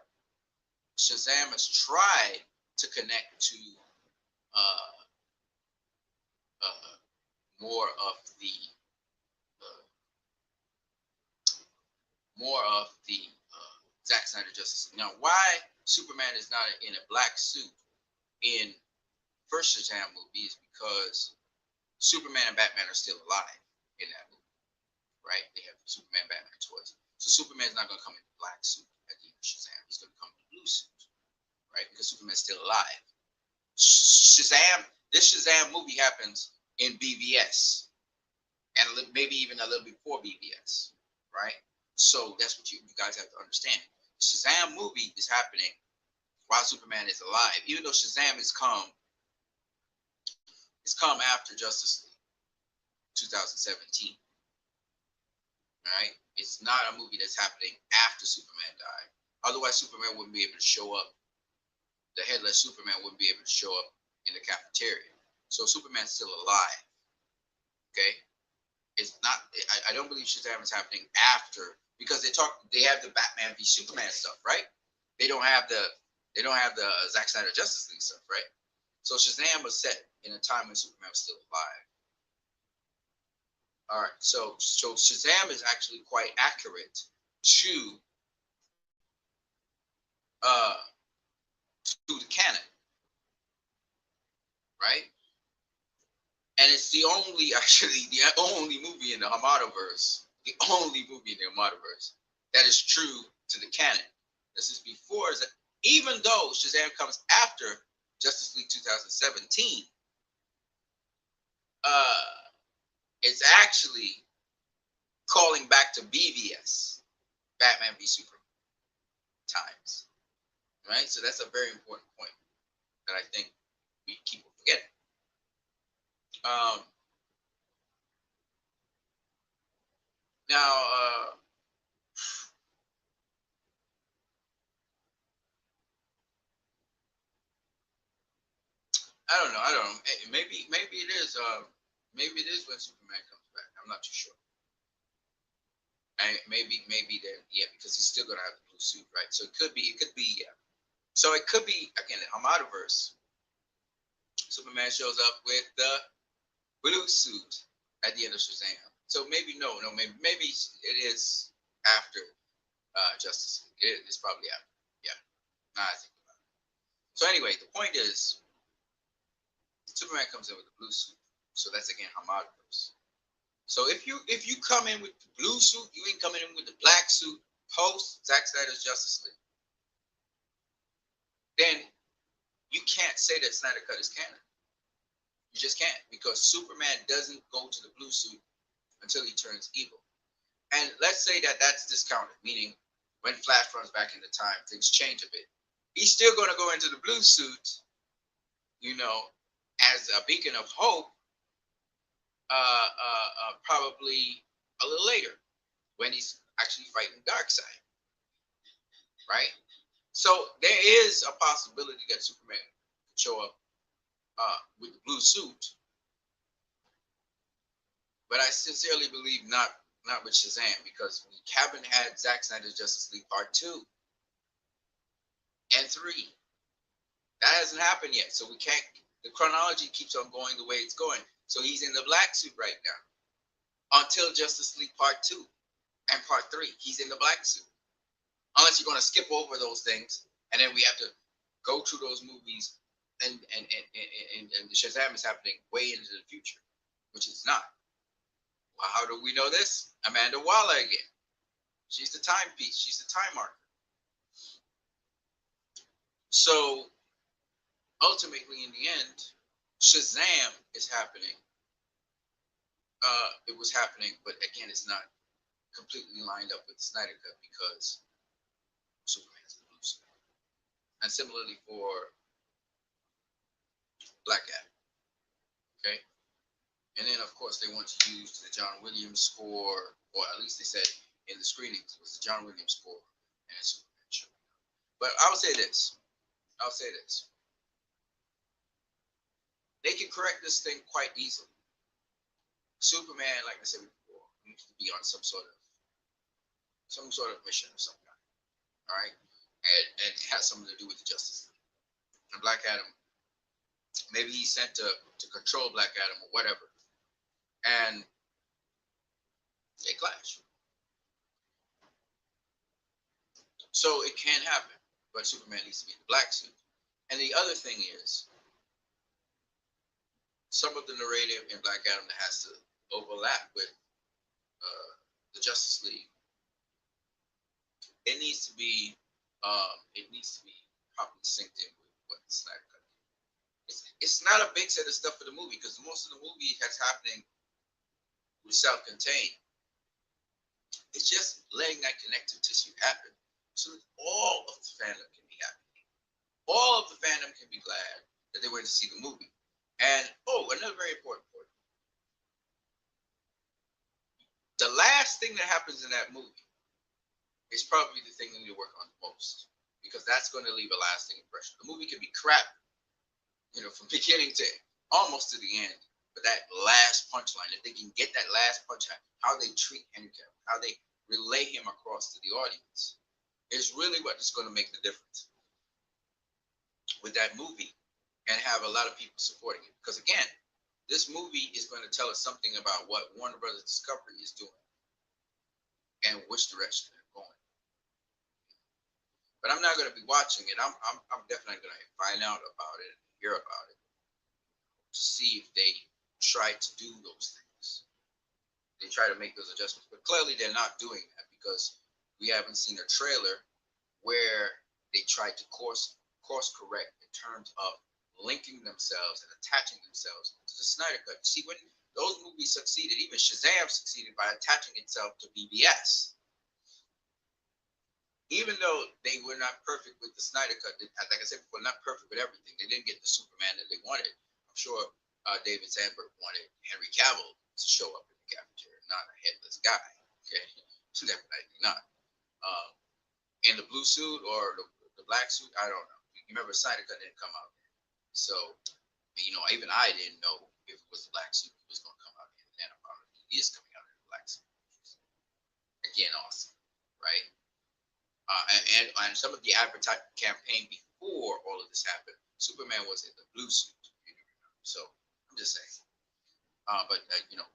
Shazam has tried to connect to more of the Zack Snyder Justice League. Now, why Superman is not in a black suit in first Shazam movie is because Superman and Batman are still alive in that movie, right? They have Superman, Batman toys. So Superman's not going to come in a black suit at the end of Shazam. He's going to come in a blue suit, right? Because Superman's still alive. This Shazam movie happens in BVS, and maybe even a little before BVS, right? So that's what you guys have to understand. The Shazam movie is happening while Superman is alive, even though Shazam has come after Justice League 2017. Right? It's not a movie that's happening after Superman died. Otherwise, Superman wouldn't be able to show up. The headless Superman wouldn't be able to show up in the cafeteria. So Superman's still alive. Okay? It's not. I don't believe Shazam is happening after, because they have the Batman v Superman stuff, right? They don't have the Zack Snyder Justice League stuff, right? So Shazam was set in a time when Superman was still alive. All right, so Shazam is actually quite accurate to uh to the canon, right? And it's the only actually the only movie in the only movie in the Hamadaverse that is true to the canon. This is before, even though Shazam comes after Justice League 2017, uh, it's actually calling back to BVS, Batman v Superman times, right? So that's a very important point that I think we keep forgetting. Um, now, I don't know. I don't know. Maybe it is. Maybe it is when Superman comes back. I'm not too sure. And maybe then yeah, because he's still gonna have the blue suit, right? So it could be. It could be. Yeah. So it could be again. Hamadaverse. Superman shows up with the blue suit at the end of Shazam. So maybe maybe it is after Justice League. It's probably after. Yeah. Now I think about it. So anyway, the point is, Superman comes in with the blue suit. So that's again Hamadaverse. So if you come in with the blue suit, you ain't coming in with the black suit post Zack Snyder's Justice League, then you can't say that Snyder Cut is canon. You just can't, because Superman doesn't go to the blue suit until he turns evil. And let's say that that's discounted, meaning when Flash runs back into time, things change a bit. He's still going to go into the blue suit, as a beacon of hope, probably a little later when he's actually fighting Darkseid, right? So there is a possibility that Superman could show up with the blue suit, but I sincerely believe not with Shazam, because we haven't had Zack Snyder's Justice League Part 2 and 3. That hasn't happened yet, so we can't. The chronology keeps on going the way it's going. So he's in the black suit right now until Justice League Part 2 and Part 3. He's in the black suit. Unless you're going to skip over those things, and then we have to go through those movies, and Shazam is happening way into the future, which it's not. Well, how do we know this? Amanda Waller again. She's the timepiece. She's the time marker. So ultimately, in the end, Shazam is happening. It was happening, but again, it's not completely lined up with the Snyder Cut because Superman's the blue suit. And similarly for Black Adam. Okay? And then, of course, they want to use the John Williams score, or at least they said in the screenings, it was the John Williams score and Superman show. But I'll say this. They can correct this thing quite easily. Superman, like I said before, needs to be on some sort of mission of some kind. All right? And it has something to do with the Justice League. And Black Adam, maybe he's sent to control Black Adam or whatever. And they clash. So it can happen, but Superman needs to be in the black suit. And the other thing is, some of the narrative in Black Adam that has to overlap with the Justice League, it needs to be properly synced in with what the Snyder Cut is. It's not a big set of stuff for the movie, because most of the movie that's happening was self-contained. It's just letting that connective tissue happen so that all of the fandom can be happy. All of the fandom can be glad that they went to see the movie. And, another very important point. The last thing that happens in that movie is probably the thing we need to work on the most, because that's going to leave a lasting impression. The movie can be crap, from beginning to almost to the end, but that last punchline, if they can get that last punchline, how they treat Henry Cavill, how they relay him across to the audience, is really what is going to make the difference with that movie and have a lot of people supporting it. Because again, this movie is going to tell us something about what Warner Brothers Discovery is doing and which direction they're going. But I'm not going to be watching it. I'm definitely going to find out about it and hear about it to see if they try to do those things. They try to make those adjustments, but clearly they're not doing that because we haven't seen a trailer where they tried to course correct in terms of linking themselves and attaching themselves to the Snyder Cut. See, when those movies succeeded, even Shazam succeeded by attaching itself to BBS. Even though they were not perfect with the Snyder Cut, like I said before, not perfect with everything. They didn't get the Superman that they wanted. I'm sure David Sandberg wanted Henry Cavill to show up in the cafeteria, not a headless guy. Okay, definitely not. In the blue suit or the black suit, I don't know. You remember Snyder Cut didn't come out there, so even I didn't know if it was the black suit he was going to come out in. And then I found out he is coming out in the black suit. Again, awesome, right? And some of the advertising campaign before all of this happened, Superman was in the blue suit. So I'm just saying. But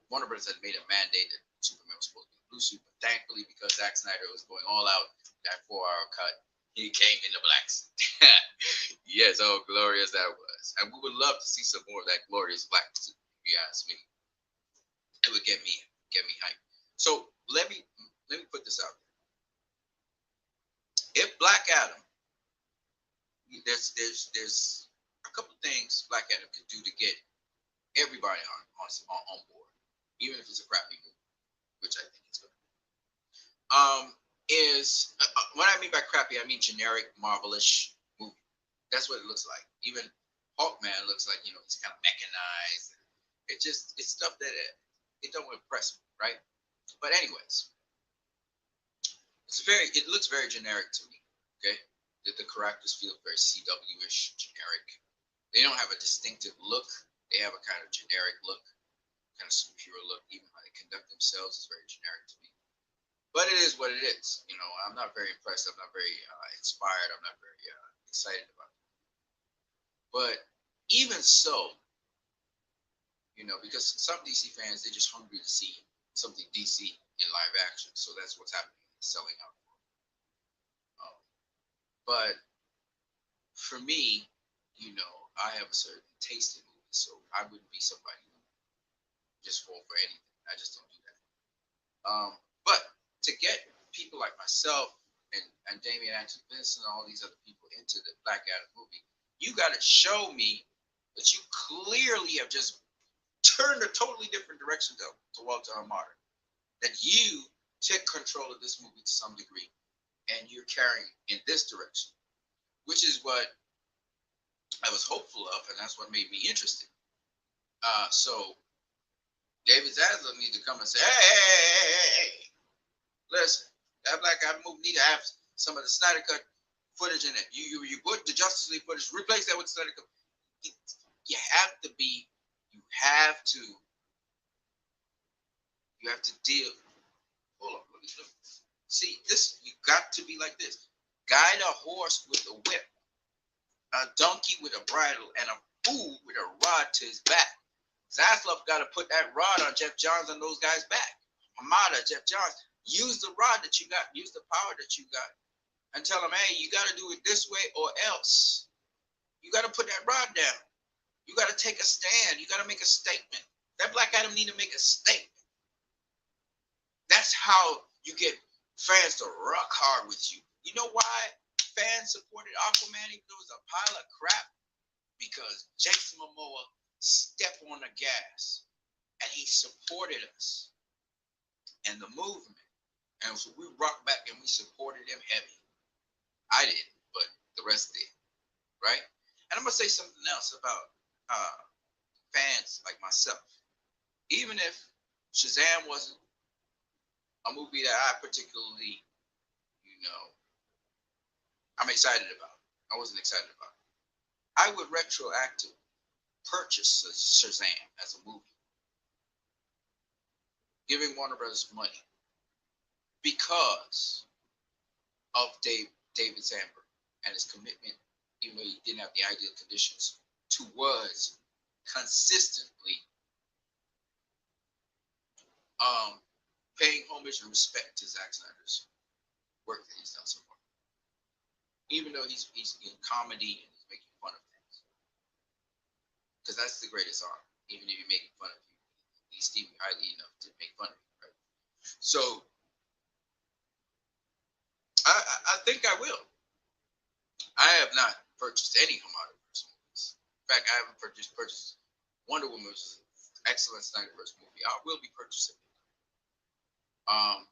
Warner Brothers had made a mandate that Superman was supposed to be in the blue suit. But thankfully, because Zack Snyder was going all out that 4-hour cut, he came in the black suit. Yes, oh glorious that was. And we would love to see some more of that glorious black suit. If you ask me, it would get me hyped. So let me put this out there. If Black Adam, there's a couple things Black Adam could do to get everybody on board, even if it's a crappy movie, which I think it's going to be. Is what I mean by crappy, I mean generic, Marvelish movie. That's what it looks like. Even Hawkman looks like he's kind of mechanized. It's stuff that it don't impress me, right? But anyways, it looks very generic to me. Okay, the characters feel very CW-ish, generic. They don't have a distinctive look. They have a kind of generic look, kind of superhero look. Even how they conduct themselves is very generic to me. But it is what it is. I'm not very impressed. I'm not very inspired. I'm not very excited about it. But even so, because some DC fans, they're just hungry to see something DC in live action. So that's what's happening. It's selling out. But for me, I have a certain taste in movies, so I wouldn't be somebody who just fall for anything. I just don't do that. But to get people like myself and Damian Anthony Vincent and all these other people into the Black Adam movie, you got to show me that you clearly have just turned a totally different direction to Walter Hamada. That you took control of this movie to some degree, and you're carrying in this direction, which is what I was hopeful of, and that's what made me interested. So David Zaslav needs to come and say, hey, listen, that Black Adam movie need to have some of the Snyder Cut footage in it. You put the Justice League footage, replace that with Snyder Cut. You have to deal. Hold on, let me see this. You got to be like this. Guide a horse with a whip, a donkey with a bridle, and a fool with a rod to his back. Zaslav got to put that rod on Jeff Johns and those guys' back. Hamada, Jeff Johns, use the rod that you got, use the power that you got, and tell them, hey, you got to do it this way or else. You got to put that rod down. You got to take a stand. You got to make a statement. That Black Adam need to make a statement. That's how you get fans to rock hard with you. You know why fans supported Aquaman even though it was a pile of crap? Because Jason Momoa stepped on the gas and he supported us and the movement. And so we rocked back and we supported him heavy. I didn't, but the rest did, right? And I'm going to say something else about fans like myself. Even if Shazam wasn't a movie that I particularly, I'm excited about. I wasn't excited about it. I would retroactively purchase Shazam as a movie, giving Warner Brothers money because of David Sandberg and his commitment, even though he didn't have the ideal conditions towards consistently paying homage and respect to Zack Snyder's work that he's done so far. Even though he's in comedy and he's making fun of things, because that's the greatest art. Even if you're making fun of you, he's Stevie highly enough to make fun of you, right? So I think I will. I have not purchased any SnyderVerse movies. In fact, I haven't purchased Wonder Woman, which is an excellent SnyderVerse movie. I will be purchasing it. Um,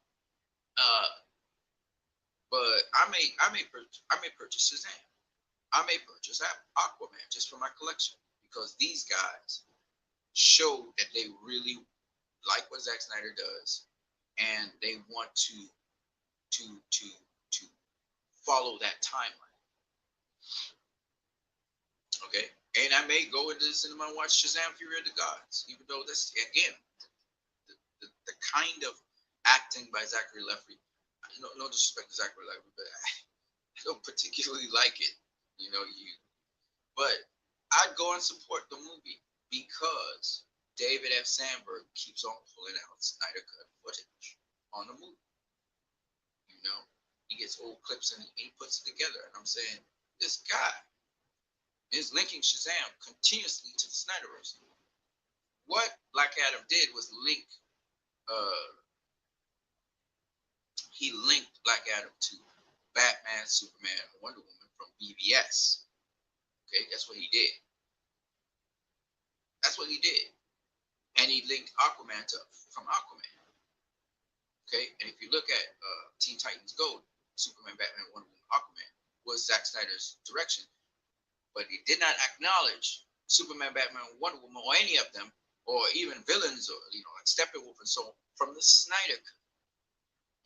uh, but I may purchase Shazam. I may purchase Aquaman just for my collection because these guys show that they really like what Zack Snyder does, and they want to to follow that timeline. Okay, and I may go into the cinema and watch Shazam: Fury of the Gods, even though that's again the kind of acting by Zachary Levi. No disrespect to Zachary Levi, but I don't particularly like it. But I'd go and support the movie because David F. Sandberg keeps on pulling out Snyder Cut footage on the movie. He gets old clips and he puts it together. And I'm saying, this guy is linking Shazam continuously to the Snyderverse. What Black Adam did was he linked Black Adam to Batman, Superman, and Wonder Woman from BVS. Okay, that's what he did. And he linked Aquaman from Aquaman. Okay, and if you look at Teen Titans Go, Superman, Batman, Wonder Woman, Aquaman was Zack Snyder's direction, but he did not acknowledge Superman, Batman, Wonder Woman, or any of them, or even villains, or like Steppenwolf and so on, from the Snyder Cut.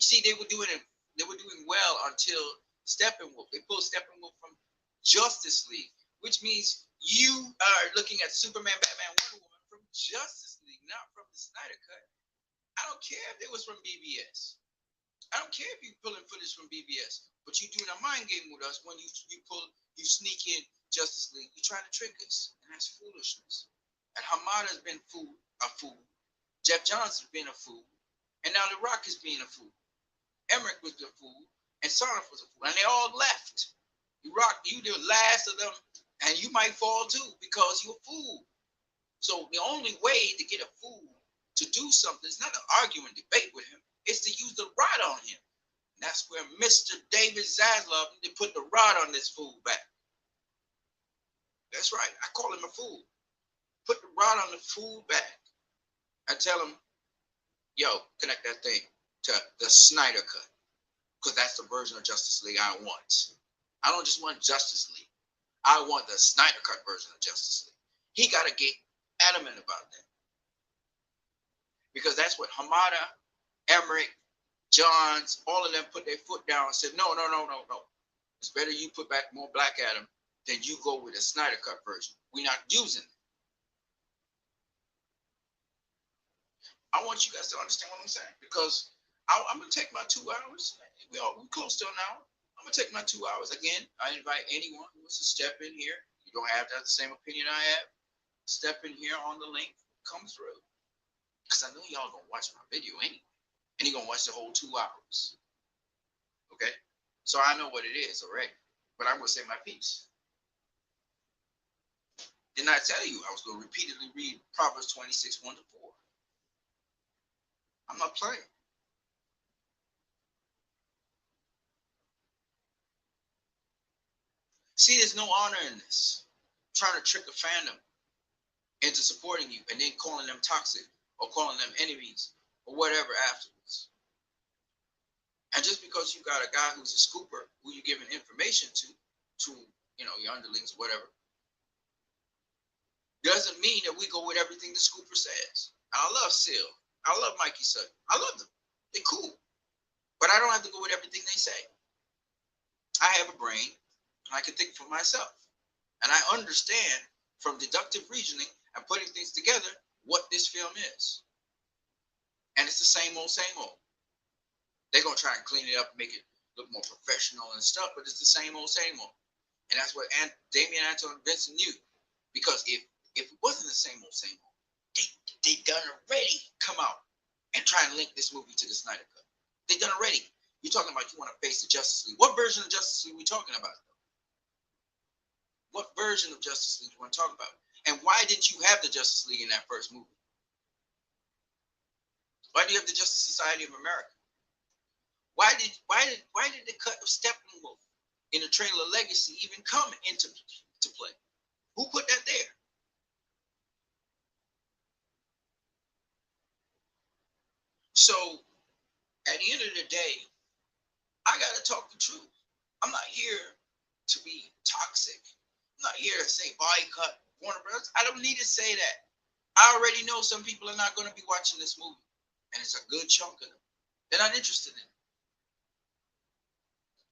You see, they were doing well until Steppenwolf. They pulled Steppenwolf from Justice League, which means you are looking at Superman, Batman, Wonder Woman from Justice League, not from the Snyder Cut. I don't care if it was from BBS. I don't care if you're pulling footage from BBS, but you're doing a mind game with us when you sneak in Justice League. You're trying to trick us, and that's foolishness. And Hamada's been a fool. Jeff Johns has been a fool, and now The Rock is being a fool. Emmerich was a fool, and Sarnoff was a fool, and they all left. You the last of them, and you might fall too because you're a fool. So the only way to get a fool to do something is not to argue and debate with him, it's to use the rod on him. And that's where Mr. David Zaslav need to put the rod on this fool back. That's right, I call him a fool. Put the rod on the fool back and tell him, yo, connect that thing to the Snyder Cut, because that's the version of Justice League I want. I don't just want Justice League. I want the Snyder Cut version of Justice League. He got to get adamant about that. Because that's what Hamada, Emmerich, Johns, all of them put their foot down and said, no. It's better you put back more Black Adam than you go with a Snyder Cut version. We're not using it. I want you guys to understand what I'm saying, because I'm going to take my 2 hours. We're close to an hour. I'm going to take my 2 hours. Again, I invite anyone who wants to step in here. You don't have to have the same opinion I have. Step in here on the link. Come through. Because I know y'all going to watch my video anyway. And you're going to watch the whole 2 hours. Okay? So I know what it is already. But I'm going to say my piece. Didn't I tell you I was going to repeatedly read Proverbs 26, 1-4? I'm not playing. See, there's no honor in this. Trying to trick a fandom into supporting you and then calling them toxic or calling them enemies or whatever afterwards. And just because you got a guy who's a scooper who you're giving information to your underlings or whatever, doesn't mean that we go with everything the scooper says. I love Seal. I love Mikey Sutton. I love them. They're cool. But I don't have to go with everything they say. I have a brain, and I can think for myself. And I understand from deductive reasoning and putting things together what this film is. And it's the same old, same old. They're going to try and clean it up and make it look more professional and stuff, but it's the same old, same old. And that's what Damien Anton Vincent knew. Because if it wasn't the same old, they done already come out and try and link this movie to the Snyder Cut. They done already. You're talking about you want to face the Justice League. What version of Justice League are we talking about? What version of Justice League do you want to talk about? And why didn't you have the Justice League in that first movie? Why do you have the Justice Society of America? Why did the cut of Steppenwolf in the trailer Legacy even come into play? Who put that there? So at the end of the day, I gotta talk the truth. I'm not here to be toxic. I'm not here to say boycott Warner Bros. I don't need to say that. I already know some people are not going to be watching this movie, and it's a good chunk of them. They're not interested in it.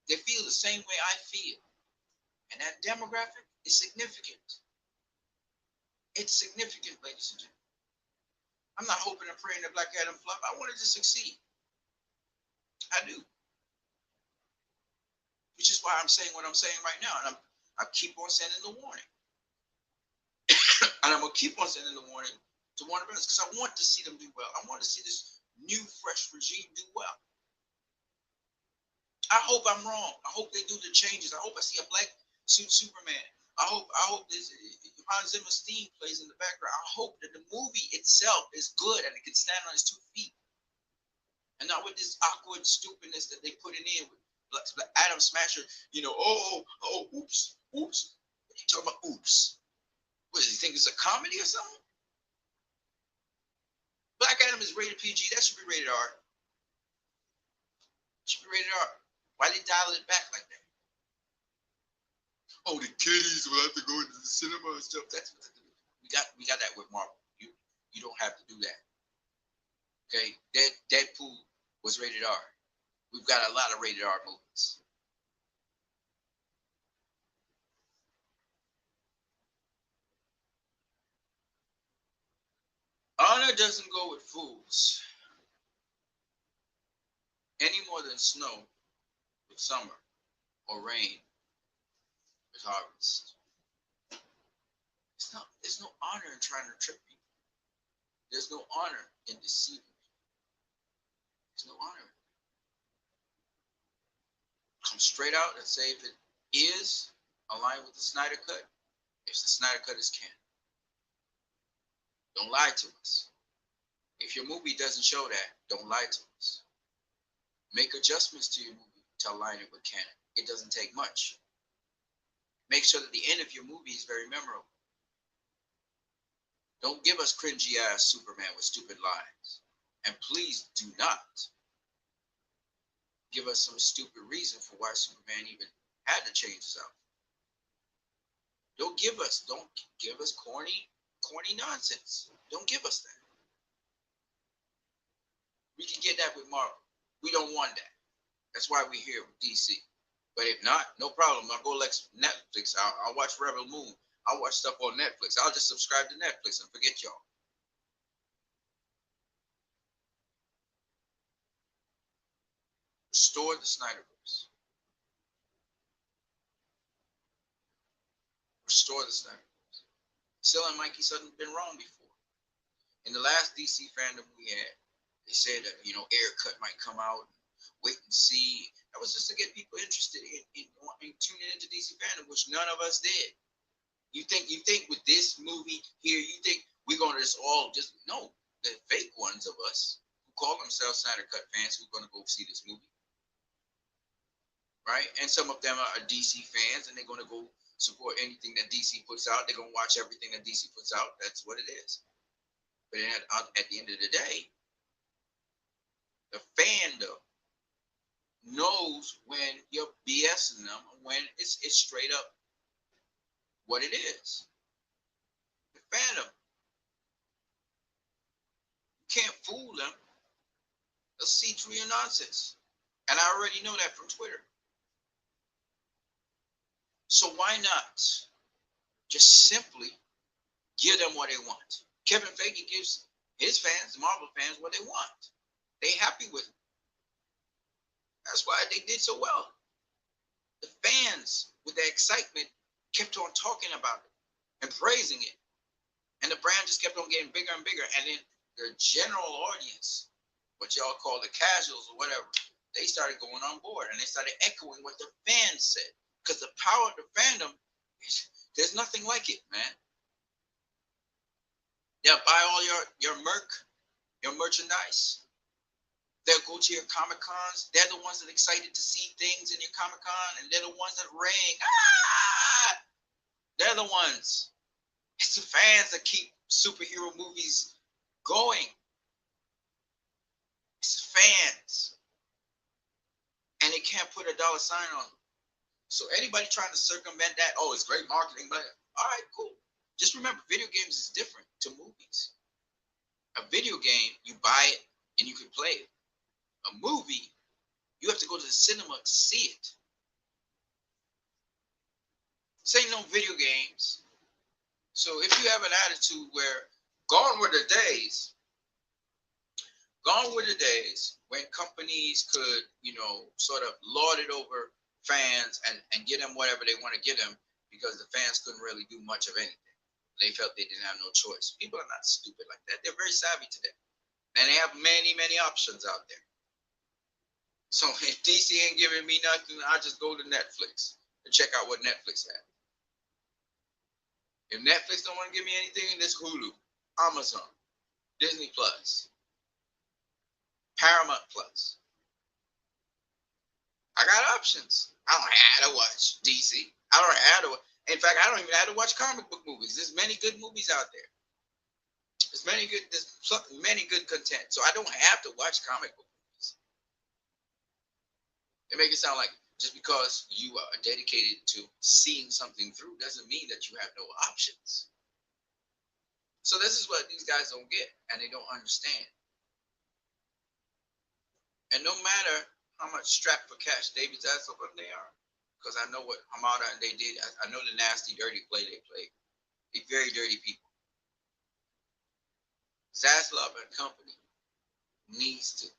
They feel the same way I feel, and that demographic is significant. It's significant, ladies and gentlemen. I'm not hoping and praying that Black Adam flop. I want it to succeed. I do. Which is why I'm saying what I'm saying right now, and I keep on sending the warning. And I'm gonna keep on sending the warning to Warner Bros. Because I want to see them do well. I want to see this new, fresh regime do well. I hope I'm wrong. I hope they do the changes. I hope I see a black suit Superman. I hope this Hans Zimmer's theme plays in the background. I hope that the movie itself is good and it can stand on its 2 feet. And not with this awkward stupidness that they put it in with Adam Smasher, oops. What are you talking about, oops? What, does he think it's a comedy or something? Black Adam is rated PG. That should be rated R. Should be rated R. Why they dial it back like that? Oh, the kiddies will have to go into the cinema and stuff. That's what we got that with Marvel. You don't have to do that. Okay, Deadpool was rated R. We've got a lot of rated R movies. Honor doesn't go with fools any more than snow with summer or rain with harvest. There's no honor in trying to trick people. There's no honor in deceiving people. There's no honor. Come straight out and say if it is aligned with the Snyder Cut, if the Snyder Cut is canon. Don't lie to us. If your movie doesn't show that, don't lie to us. Make adjustments to your movie to align it with canon. It doesn't take much. Make sure that the end of your movie is very memorable. Don't give us cringy ass Superman with stupid lines. And please do not give us some stupid reason for why Superman even had to change his outfit. Don't give us corny nonsense. Don't give us that. We can get that with Marvel. We don't want that. That's why we're here with DC. But if not, no problem. I'll go like Netflix. I'll watch Rebel Moon. I'll watch stuff on Netflix. I'll just subscribe to Netflix and forget y'all. Restore the SnyderVerse. Restore the SnyderVerse. Still and Mikey Sutton been wrong before. In the last DC fandom we had, they said that, Air Cut might come out. Wait and see. That was just to get people interested in tuning into DC fandom, which none of us did. You think with this movie here, you think we're going to just all just, no, the fake ones of us who call themselves Snyder Cut fans who are going to go see this movie. Right? And some of them are DC fans and they're going to go support anything that DC puts out. They're going to watch everything that DC puts out. That's what it is. But at the end of the day, the fandom knows when you're BSing them, when it's straight up what it is. The fandom, you can't fool them. They'll see through your nonsense. And I already know that from Twitter. So why not just simply give them what they want? Kevin Feige gives his fans, the Marvel fans, what they want. They happy with it. That's why they did so well. The fans, with their excitement, kept on talking about it. and praising it. And the brand just kept on getting bigger and bigger. And then the general audience, what y'all call the casuals or whatever, they started going on board and they started echoing what the fans said. Because the power of the fandom, there's nothing like it, man. They'll buy all your merchandise. They'll go to your Comic Cons. They're the ones that are excited to see things in your Comic Con, and they're the ones that ring. Ah! They're the ones. It's the fans that keep superhero movies going. It's the fans. And they can't put a dollar sign on them. So anybody trying to circumvent that, oh, it's great marketing, but all right, cool. Just remember, video games is different to movies. A video game, you buy it and you can play it. A movie, you have to go to the cinema to see it. This ain't no video games. So if you have an attitude where gone were the days when companies could, sort of lord it over fans and get them whatever they want to get them because the fans couldn't really do much of anything. They felt they didn't have no choice. People are not stupid like that. They're very savvy today. And they have many, many options out there. So if DC ain't giving me nothing, I'll just go to Netflix and check out what Netflix has. If Netflix don't want to give me anything, there's Hulu, Amazon, Disney Plus, Paramount Plus. I got options. I don't have to watch DC. I don't have to. In fact, I don't even have to watch comic book movies. There's many good movies out there. There's many good content. So I don't have to watch comic book movies. They make it sound like just because you are dedicated to seeing something through doesn't mean that you have no options. So this is what these guys don't get, and they don't understand. And no matter how much strapped for cash David's ass up they are, because I know what Hamada and they did. I know the nasty, dirty play they played. They're very dirty people. Zaslav and company needs to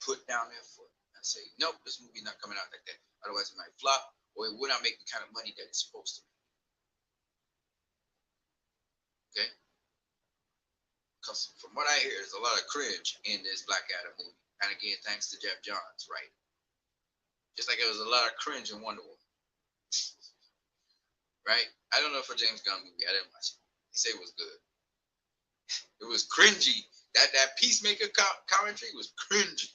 put down their foot and say, nope, this movie's not coming out like that. Otherwise, it might flop, or it would not make the kind of money that it's supposed to make. Okay? Because from what I hear, there's a lot of cringe in this Black Adam movie. And again, thanks to Jeff Johns, right? Just like there was a lot of cringe in Wonder Woman. Right? I don't know if a James Gunn movie. I didn't watch it. He said it was good. It was cringy. That Peacemaker commentary was cringy.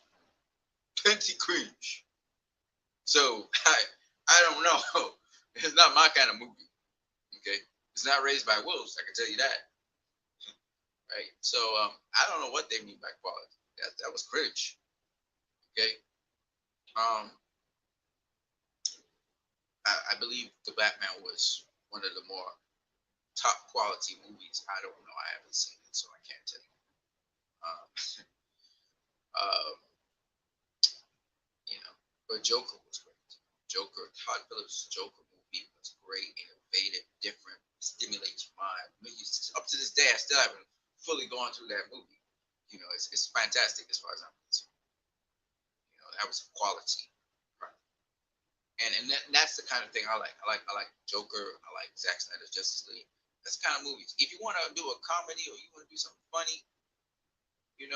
Plenty cringe. So, I don't know. It's not my kind of movie. Okay? It's not Raised by Wolves, I can tell you that. Right? So, I don't know what they mean by quality. That was cringe. Okay? I believe The Batman was one of the more top quality movies. I don't know. I haven't seen it, so I can't tell you. But Joker was great. Todd Phillips' Joker movie was great, innovative, different, stimulates your mind. Up to this day, I still haven't fully gone through that movie. It's fantastic as far as I'm concerned. That was quality. And that's the kind of thing I like. I like Joker. I like Zack Snyder's Justice League. That's the kind of movies. If you want to do a comedy or you want to do something funny, you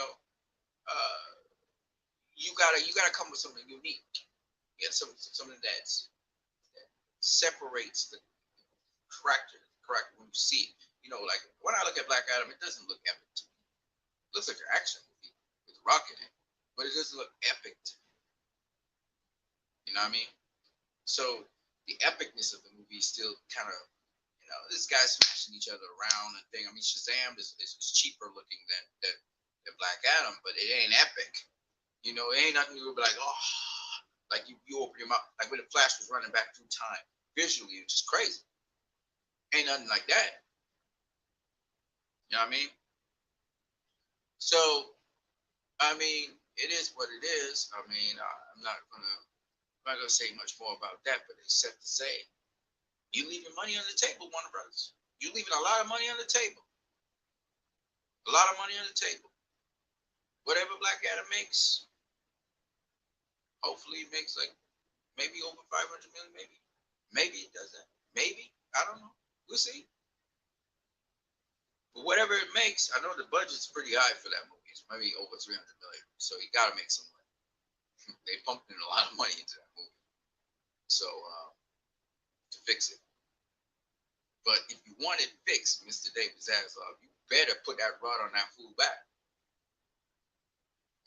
gotta come with something unique. You got something that separates the character when you see it. Like when I look at Black Adam, it doesn't look epic to me. It looks like an action movie with rock in it, but it doesn't look epic to me. You know what I mean? So the epicness of the movie is still kind of, this guy's smashing each other around and thing. I mean, Shazam is cheaper looking than Black Adam, but it ain't epic. It ain't nothing you would be like, oh, like you open your mouth, like when the Flash was running back through time visually, it's just crazy. Ain't nothing like that. You know what I mean? So, I mean, it is what it is. I mean, I'm not gonna say much more about that, but except to say, you leaving money on the table, Warner Brothers. You leaving a lot of money on the table. A lot of money on the table. Whatever Black Adam makes, hopefully it makes like maybe over 500 million, maybe. Maybe it doesn't. Maybe. I don't know. We'll see. But whatever it makes, I know the budget's pretty high for that movie. It's maybe over 300 million. So you got to make some money. They pumped in a lot of money into that movie. So to fix it. But if you want it fixed, Mr. David Zaslav, you better put that rod on that fool back.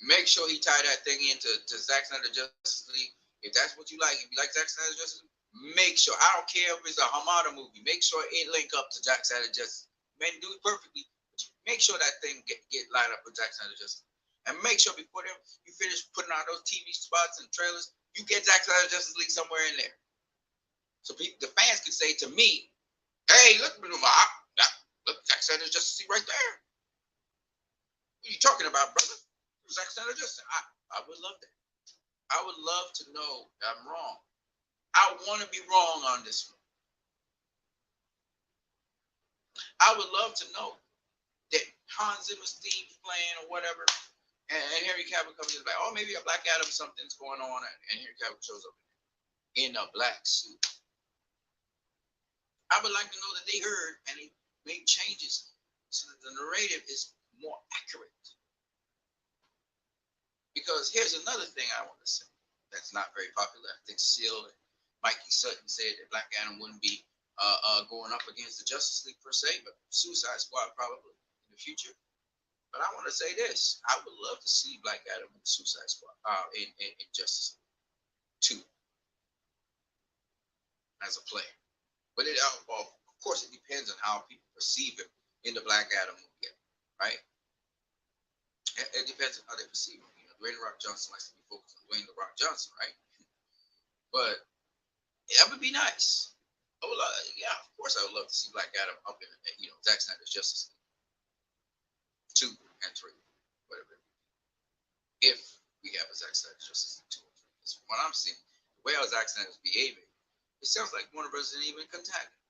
Make sure he tie that thing into Zack Snyder Justice League. If that's what you like, if you like Zack Snyder Justice League, make sure. I don't care if it's a Hamada movie. Make sure it link up to Zack Snyder Justice. Man, do it perfectly. But make sure that thing get lined up with Zack Snyder Justice League. And make sure before you finish putting out those TV spots and trailers, you get Zack Snyder Justice League somewhere in there. So people, the fans can say to me, "Hey, look, Zack Snyder Justice League right there. What are you talking about, brother? Zack Snyder Justice." I would love that. I would love to know that I'm wrong. I want to be wrong on this one. I would love to know that Hans Zimmer's theme's playing or whatever, and Henry Cavill comes in like, oh, maybe a Black Adam, something's going on, and Henry Cavill shows up in a black suit. I would like to know that they heard and they made changes so that the narrative is more accurate. Because here's another thing I want to say that's not very popular. I think Seal and Mikey Sutton said that Black Adam wouldn't be going up against the Justice League per se, but Suicide Squad probably in the future. But I want to say this: I would love to see Black Adam in Suicide Squad, in Justice League 2 as a player. But of course, it depends on how people perceive him in the Black Adam movie, right? It depends on how they perceive him. Dwayne The Rock Johnson likes to be focused on Dwayne The Rock Johnson, right? But that would be nice. I would love, yeah, of course, I would love to see Black Adam up in, Zack Snyder's Justice League 2 and 3, whatever. If we have a Zack Snyder's Justice League 2 and 3, because from what I'm seeing, the way how Zack Snyder's behaving, it sounds like Warner Bros. Didn't even contact him.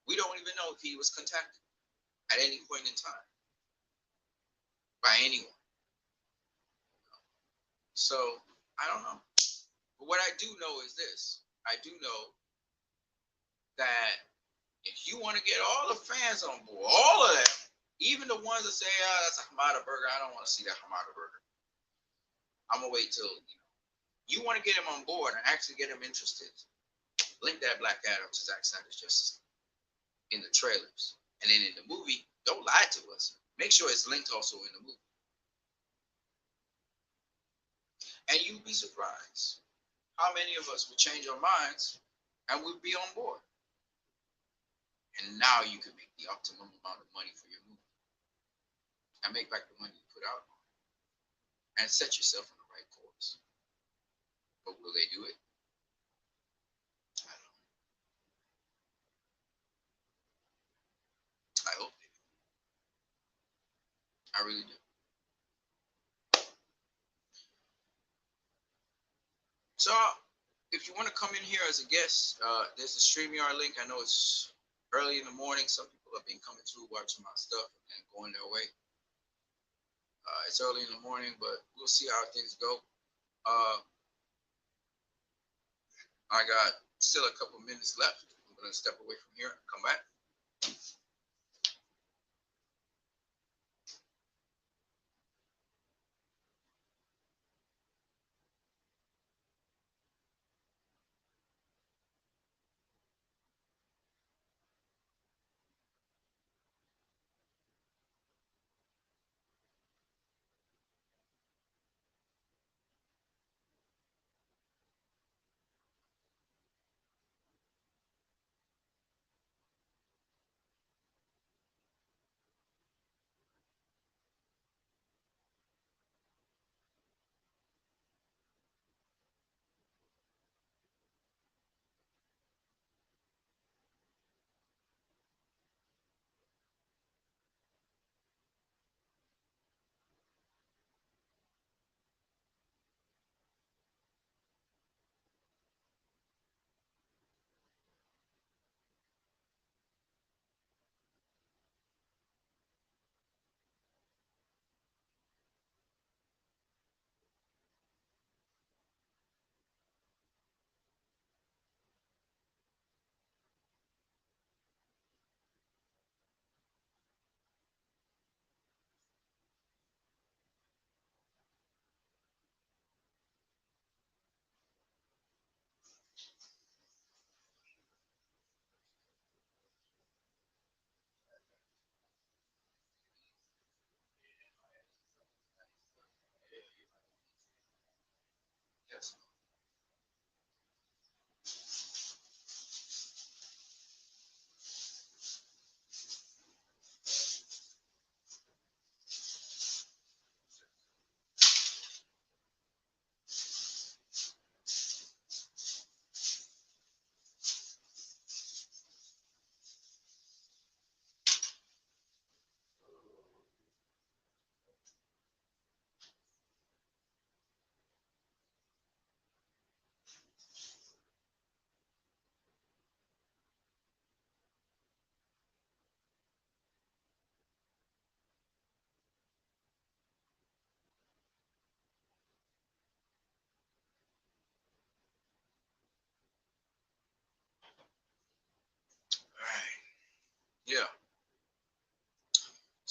We don't even know if he was contacted at any point in time by anyone. So I don't know. But what I do know is this. I do know that if you want to get all the fans on board, all of them, even the ones that say, that's a Hamada burger, I don't want to see that Hamada burger. I'm going to wait till, you want to get them on board and actually get them interested. Link that Black Adam to Zack Snyder's Justice in the trailers. And then in the movie, don't lie to us. Make sure it's linked also in the movie. And you'd be surprised how many of us would change our minds and would be on board. And now you can make the optimum amount of money for your movie and make back the money you put out and set yourself on the right course. But will they do it? I don't know. I hope they do. I really do. So if you want to come in here as a guest, there's a StreamYard link. I know it's early in the morning. Some people have been coming through watching my stuff and going their way. It's early in the morning, but we'll see how things go. I got still a couple minutes left. I'm going to step away from here and come back.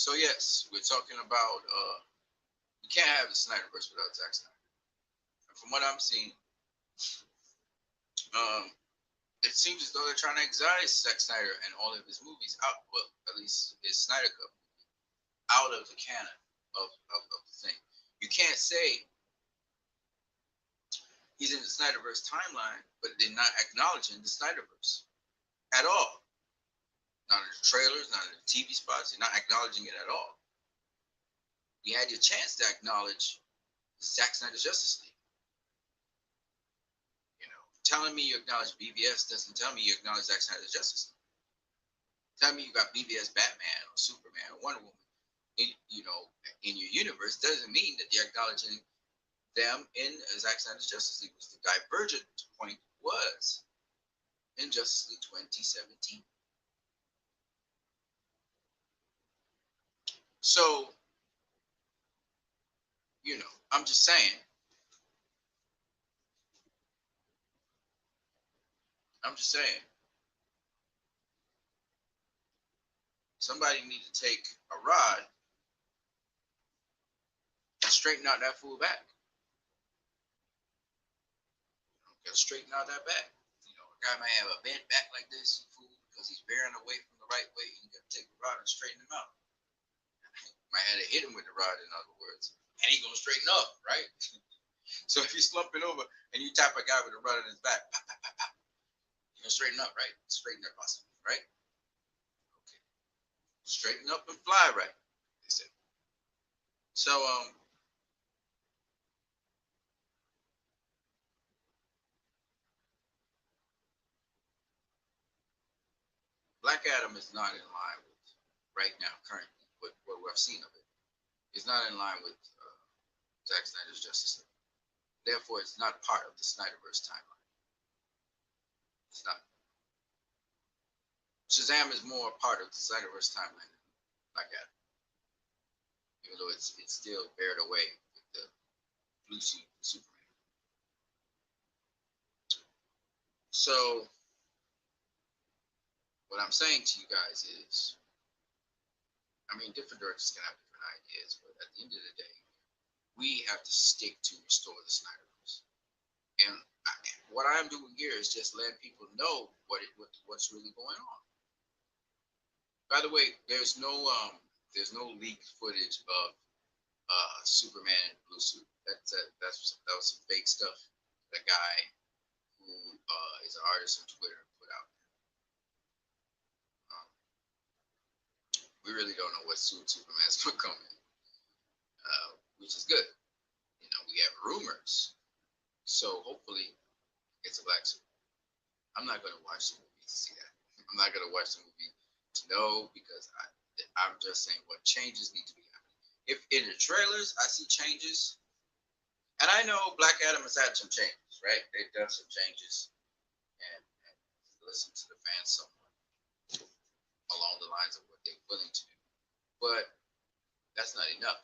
So yes, we're talking about you can't have the SnyderVerse without Zack Snyder. And from what I'm seeing, um, it seems as though they're trying to excise Zack Snyder and all of his movies out. Well, at least his Snyder Cut out of the canon of the thing. You can't say he's in the SnyderVerse timeline, but they're not acknowledging the SnyderVerse at all. Not in the trailers, not in the TV spots. They're not acknowledging it at all. You had your chance to acknowledge Zack Snyder's Justice League. You know, telling me you acknowledge BVS doesn't tell me you acknowledge Zack Snyder's Justice League. Tell me you got BVS Batman or Superman or Wonder Woman, in your universe doesn't mean that you're acknowledging them in Zack Snyder's Justice League. The divergent point was in Justice League 2017. So, I'm just saying. I'm just saying. Somebody need to take a rod and straighten out that fool back. Gotta straighten out that back. A guy might have a bent back like this, fool, because he's bearing away from the right way. You gotta take the rod and straighten him out. Might have to hit him with the rod, in other words, and he's gonna straighten up, right? So if you're slumping over and you tap a guy with a rod on his back, pop, pop, pop, pop, you're gonna straighten up, right? Straighten that muscle, right? Okay. Straighten up and fly, right? They say. So Black Adam is not in line with right now, currently, what we've seen of it. It's not in line with Zack Snyder's Justice League. Therefore, it's not part of the Snyderverse timeline. It's not. Shazam is more a part of the Snyderverse timeline than Black Adam, even though it's still bared away with the blue suit Superman. So, what I'm saying to you guys is, different directors can have different ideas, but at the end of the day, we have to stick to restore the Snyderverse. And what I'm doing here is just letting people know what's really going on. By the way, there's no leaked footage of Superman in blue suit. That was some fake stuff. The guy who is an artist on Twitter put out. We really don't know what suit Superman's going to come in, which is good. We have rumors, so hopefully it's a black suit. I'm not going to watch the movie to see that. I'm not going to watch the movie to know, because I'm just saying what changes need to be happening. If in the trailers I see changes, and I know Black Adam has had some changes, right? They've done some changes and listen to the fans somewhat along the lines of what they're willing to do. But that's not enough.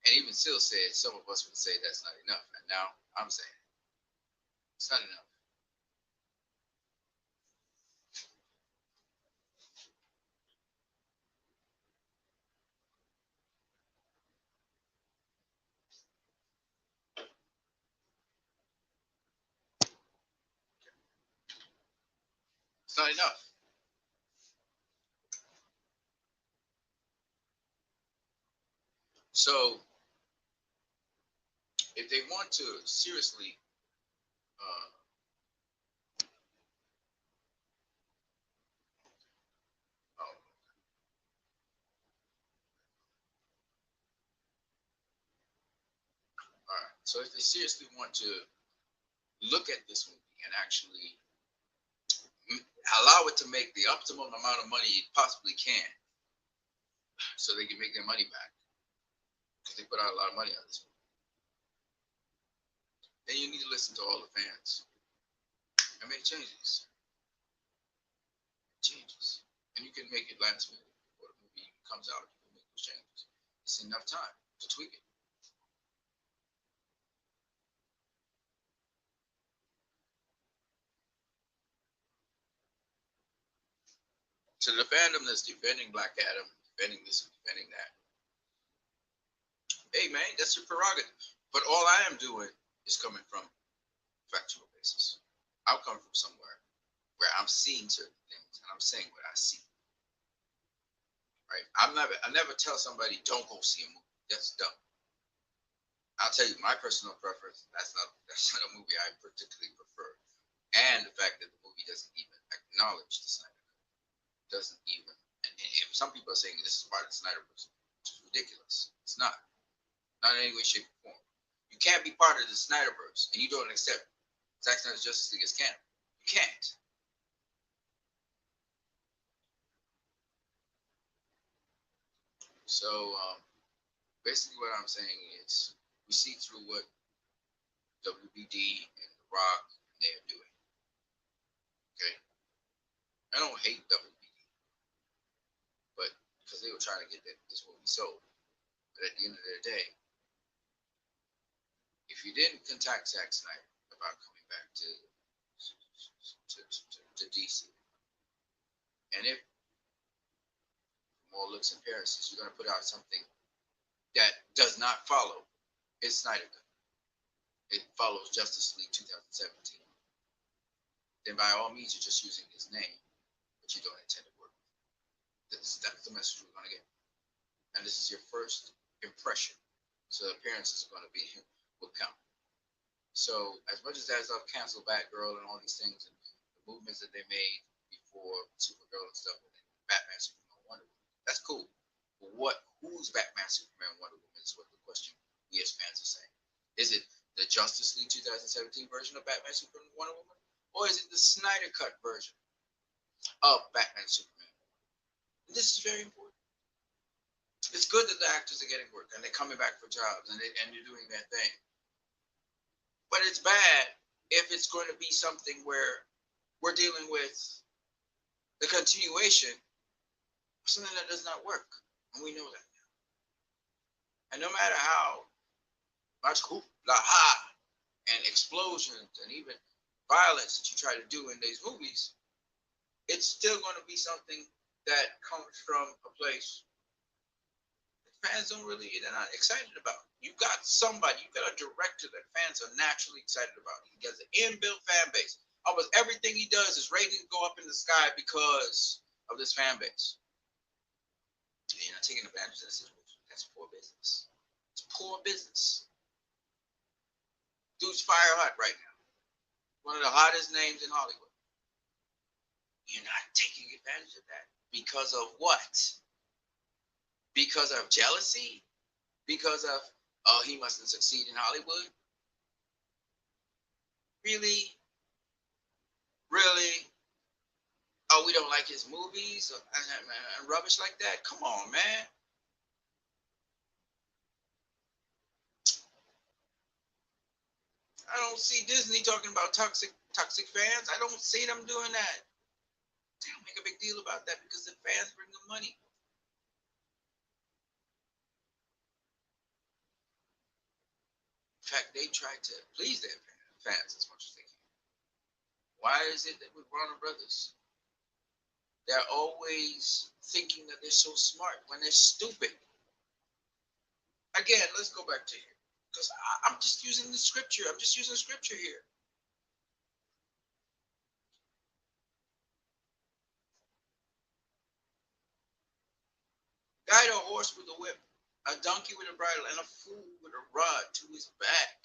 And even still said, some of us would say that's not enough. And now I'm saying it's not enough. It's not enough. So if they want to seriously oh, all right. So if they seriously want to look at this movie and actually allow it to make the optimum amount of money it possibly can, so they can make their money back, because they put out a lot of money on this movie, then you need to listen to all the fans and make changes. And you can make it last minute before the movie comes out. You can make those changes. It's enough time to tweak it. To the fandom that's defending Black Adam, defending this and defending that. Hey man, that's your prerogative. But all I am doing is coming from factual basis. I'll come from somewhere where I'm seeing certain things and I'm saying what I see. Right? I never tell somebody don't go see a movie. That's dumb. I'll tell you my personal preference. That's not a movie I particularly prefer. And the fact that the movie doesn't even acknowledge the Snyder Cut. Doesn't even. And if some people are saying this is part of the SnyderVerse, it's ridiculous. It's not. Not in any way, shape, or form. You can't be part of the SnyderVerse and you don't accept Zack Snyder's Justice League as canon. You can't. So basically, what I'm saying is we see through what WBD and The Rock and they're doing. Okay, I don't hate WBD, but because they were trying to get this movie sold. But at the end of the day, if you didn't contact Zack Snyder about coming back to DC, and if from all looks and appearances you're going to put out something that does not follow his Snyder Cut, it follows Justice League 2017, then by all means you're just using his name, but you don't intend to work with him. That's the message we're going to get. And this is your first impression. So appearances are going to be will count. So as much as that's up cancel Batgirl and all these things and the movements that they made before Supergirl and stuff and Batman, Superman, Wonder Woman, that's cool. But who's Batman, Superman, Wonder Woman is what the question we as fans are saying. Is it the Justice League 2017 version of Batman, Superman, Wonder Woman? Or is it the Snyder Cut version of Batman, Superman? And this is very important. It's good that the actors are getting work and they're coming back for jobs and they're doing their thing. But it's bad if it's going to be something where we're dealing with the continuation of something that does not work. And we know that now. And no matter how much hoopla ha and explosions and even violence that you try to do in these movies, it's still going to be something that comes from a place fans they're not excited about. You got a director that fans are naturally excited about. He has an inbuilt fan base. Almost everything he does, his ratings go up in the sky because of this fan base. You're not taking advantage of this situation. That's poor business. It's poor business. Dude's fire hot right now. One of the hottest names in Hollywood. You're not taking advantage of that. Because of what? Because of jealousy? Because of, oh, he mustn't succeed in Hollywood? Really? Really? Oh, we don't like his movies and rubbish like that? Come on, man. I don't see Disney talking about toxic fans. I don't see them doing that. They don't make a big deal about that because the fans bring them money. In fact, they try to please their fans as much as they can. Why is it that with Warner Brothers, they're always thinking that they're so smart when they're stupid? Again, let's go back to here. Because I'm just using the scripture. I'm just using scripture here. Guide a horse with a whip, a donkey with a bridle, and a fool with a rod to his back.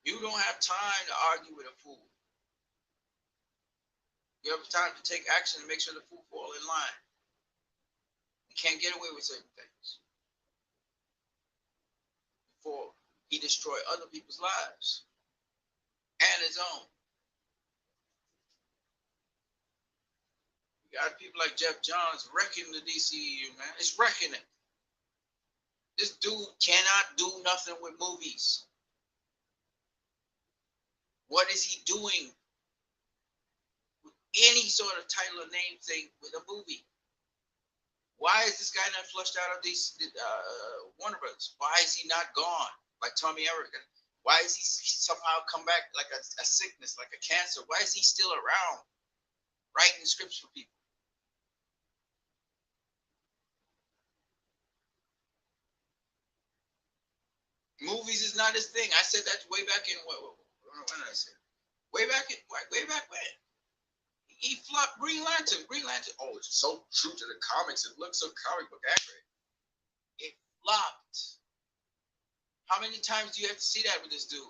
You don't have time to argue with a fool. You have time to take action and make sure the fool fall in line. You can't get away with certain things before he destroy other people's lives and his own. You got people like Jeff Johns wrecking the DCEU, man. It's wrecking it. This dude cannot do nothing with movies. What is he doing with any sort of title or name thing with a movie? Why is this guy not flushed out of these Warner Brothers? Why is he not gone like Tommy Everett? Why is he somehow come back like a sickness, like a cancer? Why is he still around? writing scripts for people. Movies is not his thing. I said that way back in when did I say? Way back when. He flopped Green Lantern. Green Lantern. Oh, it's so true to the comics. It looks so comic book accurate. It flopped. How many times do you have to see that with this dude?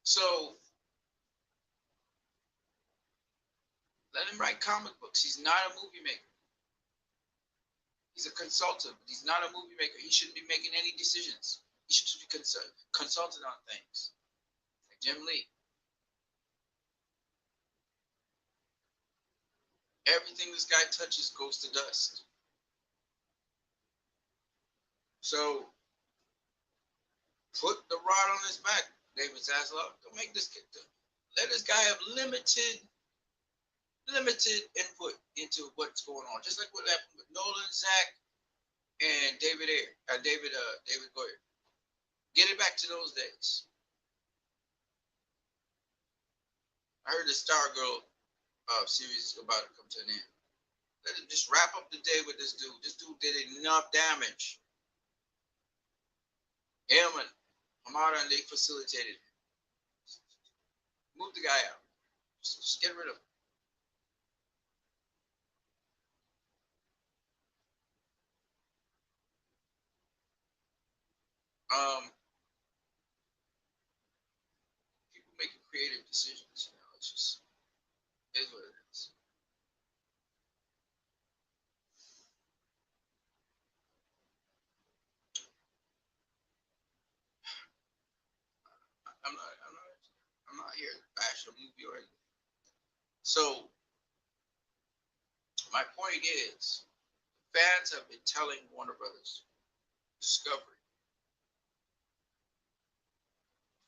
So let him write comic books. He's not a movie maker. He's a consultant, but he's not a movie maker. He shouldn't be making any decisions. He should be consulted on things. Like Jim Lee. Everything this guy touches goes to dust. So put the rod on his back, David Zaslav. Don't make this kid. Let this guy have limited input into what's going on. Just like what happened with Nolan, Zack, and David Goyer. Get it back to those days. I heard the Stargirl series about to come to an end. Let it just wrap up the day with this dude. This dude did enough damage. Him and Hamada, and they facilitated him. Move the guy out. Just get rid of him. People making creative decisions. It's just is what it is. I'm not here to bash a movie or anything. So my point is, fans have been telling Warner Brothers Discovery,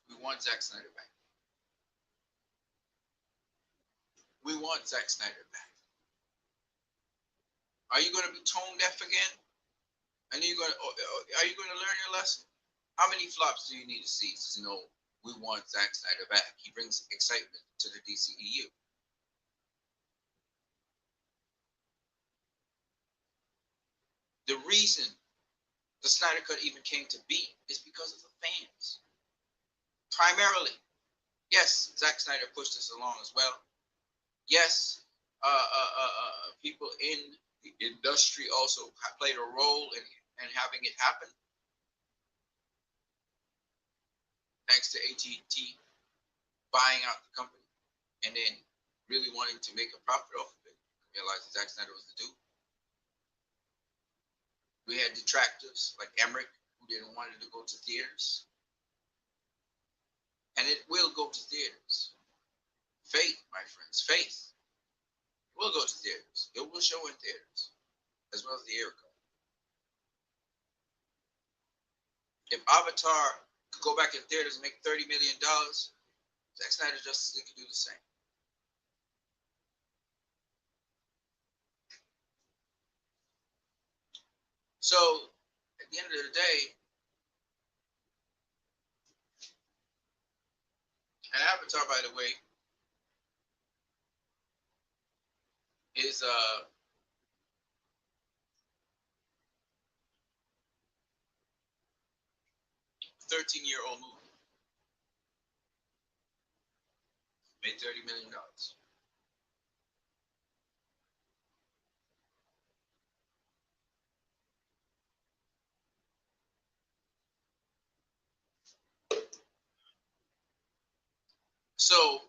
we want Zack Snyder back. We want Zack Snyder back. Are you going to be tone deaf again? And are you going to learn your lesson? How many flops do you need to see to know we want Zack Snyder back? He brings excitement to the DCEU. The reason the Snyder Cut even came to be is because of the fans. Primarily. Yes, Zack Snyder pushed us along as well. Yes, people in the industry also played a role in having it happen. Thanks to AT&T buying out the company and then really wanting to make a profit off of it. Realized Zack Snyder was the dude. We had detractors like Emmerich who didn't want it to go to theaters. And it will go to theaters. Faith, my friends, faith. It will go to theaters. It will show in theaters, as well as the air cut. If Avatar could go back in theaters and make $30 million, Zack Snyder's Justice League could do the same. So, at the end of the day, and Avatar, by the way, is a 13-year-old movie. Made $30 million. So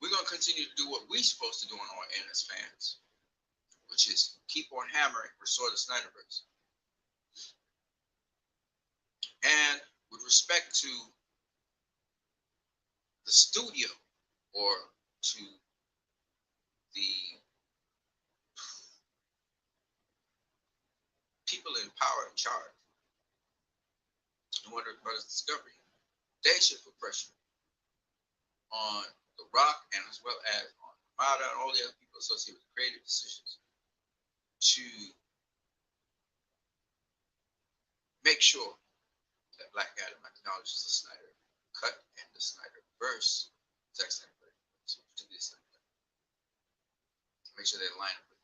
we're going to continue to do what we're supposed to do on our end as fans, which is keep on hammering, restore the SnyderVerse. And with respect to the studio or to the people in power and charge in Warner Brothers Discovery, they should put pressure on The Rock and as well as on Mada and all the other people associated with creative decisions to make sure that Black Adam acknowledges the Snyder cut and the SnyderVerse. Zack Snyder, so particularly Snyder, make sure they line up with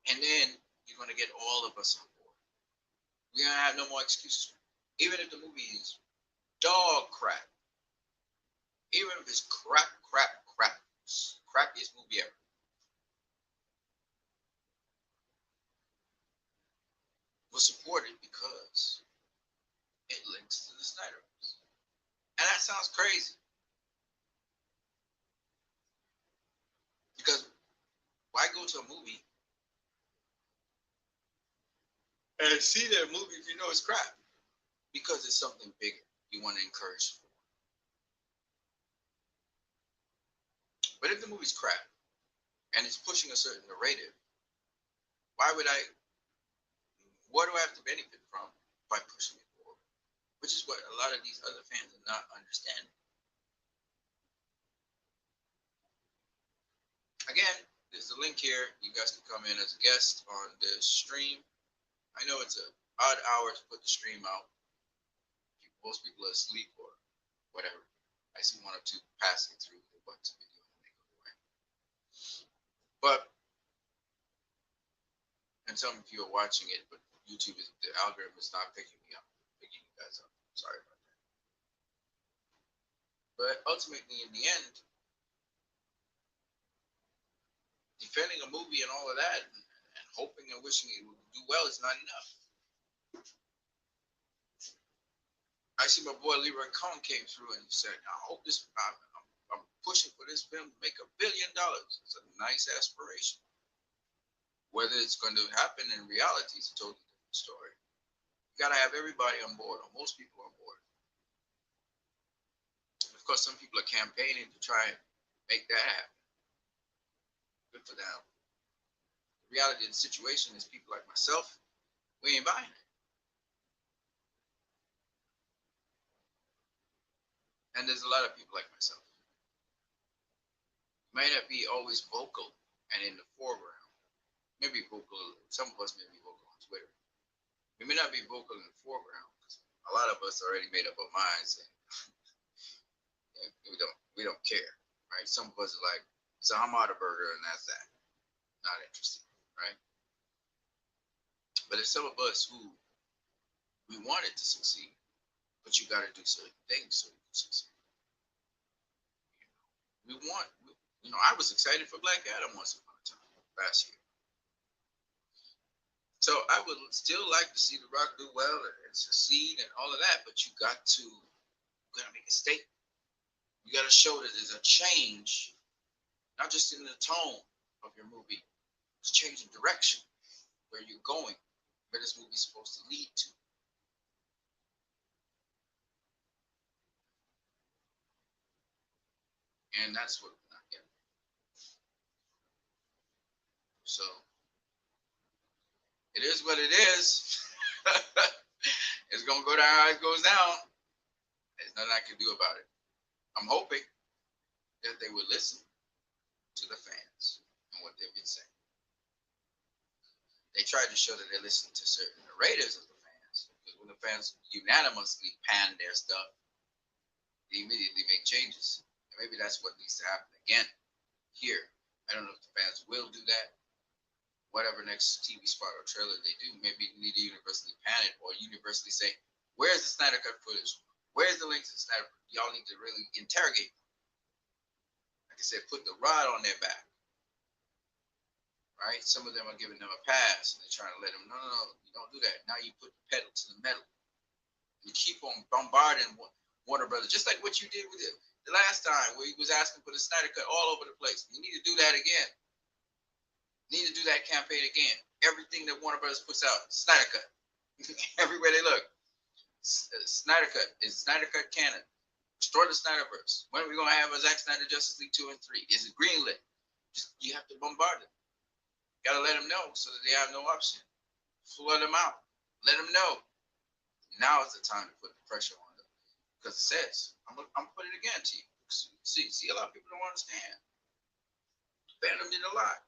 it. And then you're going to get all of us on board. We're going to have no more excuses. Even if the movie is dog crap, even if it's crappiest movie ever, we'll support it because it links to the SnyderVerse. And that sounds crazy. Because why go to a movie and see that movie if you know it's crap? Because it's something bigger you want to encourage for. But if the movie's crap and it's pushing a certain narrative, what do I have to benefit from by pushing it forward? Which is what a lot of these other fans are not understanding. Again, there's a link here. You guys can come in as a guest on this stream. I know it's an odd hour to put the stream out. Most people are asleep or whatever. I see one or two passing through the button video and they go away. But, and some of you are watching it, but YouTube the algorithm is not picking you guys up. Sorry about that. But ultimately, in the end, defending a movie and all of that, and hoping and wishing it would do well is not enough. I see my boy Leroy Cohn came through and he said, I hope this, I'm pushing for this film to make $1 billion. It's a nice aspiration. Whether it's going to happen in reality is a totally different story. You got to have everybody on board, or most people on board. And of course, some people are campaigning to try and make that happen. Good for them. The reality of the situation is people like myself, we ain't buying it. And there's a lot of people like myself. May not be always vocal and in the foreground. Maybe vocal, some of us may be vocal on Twitter. We may not be vocal in the foreground because a lot of us already made up our minds and we don't care, right? Some of us are like, it's a hamburger burger and that's that. Not interested, right? But there's some of us who we wanted to succeed, but you got to do certain things so you can succeed. I was excited for Black Adam once upon a time last year. So I would still like to see The Rock do well and succeed and all of that, but you gotta make a statement. You gotta show that there's a change, not just in the tone of your movie, it's a change in direction, where you're going, where this movie's supposed to lead to. And that's what we're not getting. So it is what it is. It's gonna go down how it goes down. There's nothing I can do about it. I'm hoping that they would listen to the fans and what they've been saying. They tried to show that they listened to certain narratives of the fans. Because when the fans unanimously pan their stuff, they immediately make changes. And maybe that's what needs to happen again here. I don't know if the fans will do that. Whatever next TV spot or trailer they do, maybe you need to universally pan it or universally say, where's the Snyder Cut footage? Where's the links to the Snyder? Y'all need to really interrogate them. Like I said, put the rod on their back. Right? Some of them are giving them a pass and they're trying to let them, no, you don't do that. Now you put the pedal to the metal. You keep on bombarding Warner Brothers, just like what you did with it the last time where he was asking for the Snyder Cut all over the place. You need to do that again. You need to do that campaign again. Everything that Warner Brothers puts out, Snyder Cut. Everywhere they look. Snyder Cut. Is Snyder Cut canon? Restore the SnyderVerse. When are we going to have a Zack Snyder Justice League 2 and 3? Is it greenlit? You have to bombard them. Got to let them know so that they have no option. Flood them out. Let them know. Now is the time to put the pressure on them. Because it says, I'm putting it again to you. See, a lot of people don't understand. Phantom did a lot.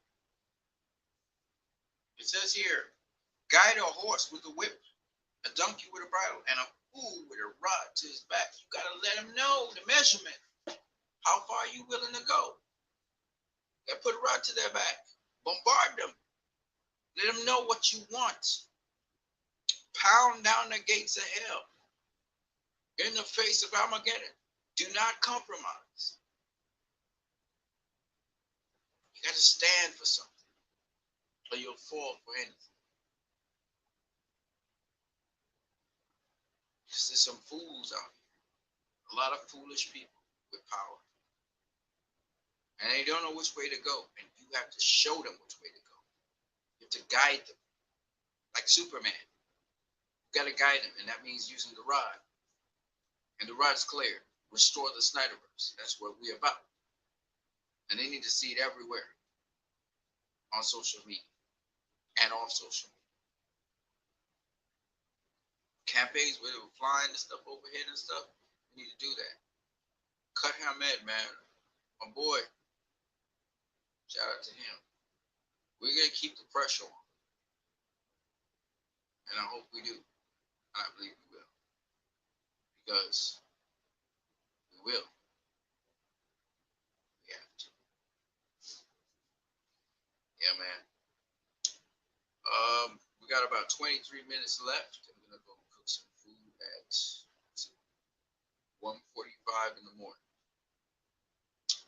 It says here, guide a horse with a whip A donkey with a bridle and a fool with a rod to his back. You gotta let him know the measurement. How far are you willing to go? You gotta put a rod to their back. Bombard them. Let them know what you want. Pound down the gates of hell in the face of Armageddon. Do not compromise. You got to stand for something or you'll fall for anything. Because there's some fools out here, a lot of foolish people with power. And they don't know which way to go. And you have to show them which way to go. You have to guide them. Like Superman. You got to guide them. And that means using the rod. And the rod's clear. Restore the SnyderVerse. That's what we're about. And they need to see it everywhere. On social media. And off social media. Campaigns where they were flying and stuff overhead and stuff. We need to do that. Cut Hamed, man. My boy. Shout out to him. We're going to keep the pressure on. And I hope we do. And I believe we will. Because we will. We have to. Yeah, man. We got about 23 minutes left. I'm going to go cook some food at 1:45 in the morning.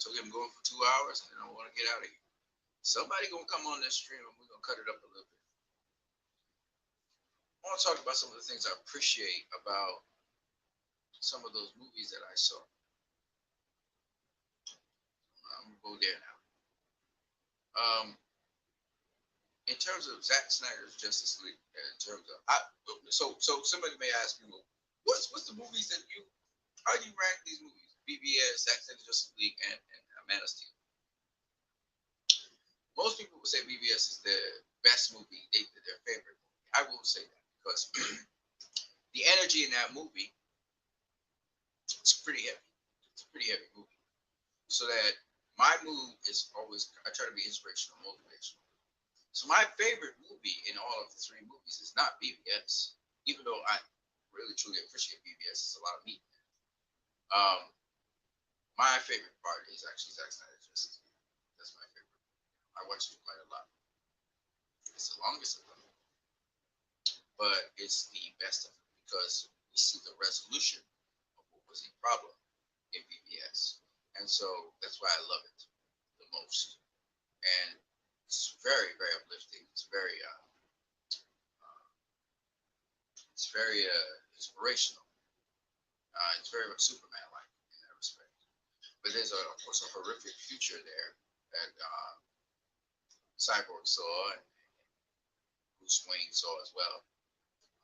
So I'm going for 2 hours and I want to get out of here. Somebody going to come on this stream and we're going to cut it up a little bit. I want to talk about some of the things I appreciate about some of those movies that I saw. I'm going to go there now. In terms of Zack Snyder's Justice League, in terms of so somebody may ask me, well, what's the movies that how do you rank these movies? BBS, Zack Snyder's Justice League, and Man of Steel. Most people would say BBS is the best movie, their favorite movie. I won't say that because the energy in that movie is pretty heavy. It's a pretty heavy movie. So that my mood is always, I try to be inspirational, motivational. So my favorite movie in all of the three movies is not BBS, even though I really truly appreciate BBS. It's a lot of meat. My favorite part is actually Zack Snyder's Justice League. That's my favorite. I watched it quite a lot. It's the longest of them, but it's the best of them because we see the resolution of what was the problem in BBS, and so that's why I love it the most. And it's very, very uplifting. It's very inspirational. It's very much Superman-like in that respect. But there's, of course, a horrific future there that Cyborg saw and Bruce Wayne saw as well.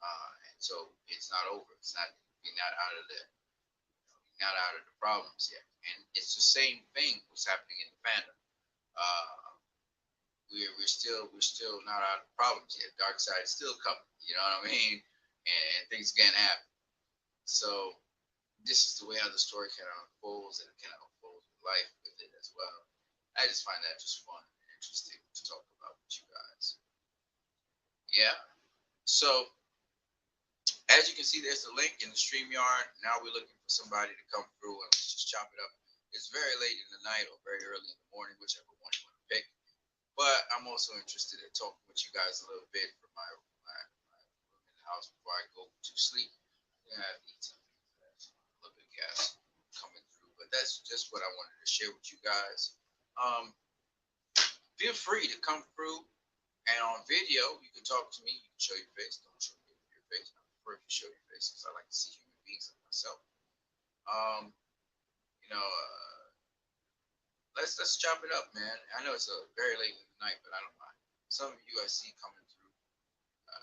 And so it's not over. It's not, you're not out of the problems yet. And it's the same thing what's happening in the fandom. We're still not out of problems yet. Darkseid is still coming. You know what I mean? And things can happen. So this is the way how the story kind of unfolds, and it kind of unfolds with life with it as well. I just find that just fun and interesting to talk about with you guys. Yeah. So as you can see, there's the link in the StreamYard. Now we're looking for somebody to come through and let's just chop it up. It's very late in the night or very early in the morning, whichever one you want to pick. But I'm also interested in talking with you guys a little bit from my room in the house before I go to sleep. Yeah, I need something. There's a little bit of gas coming through, but that's just what I wanted to share with you guys. Feel free to come through, and on video, you can talk to me. You can show your face. Don't show me your face. I prefer if you show your face because I like to see human beings like myself. You know, let's chop it up, man. I know it's a very late in the night, but I don't mind. Some of you I see coming through.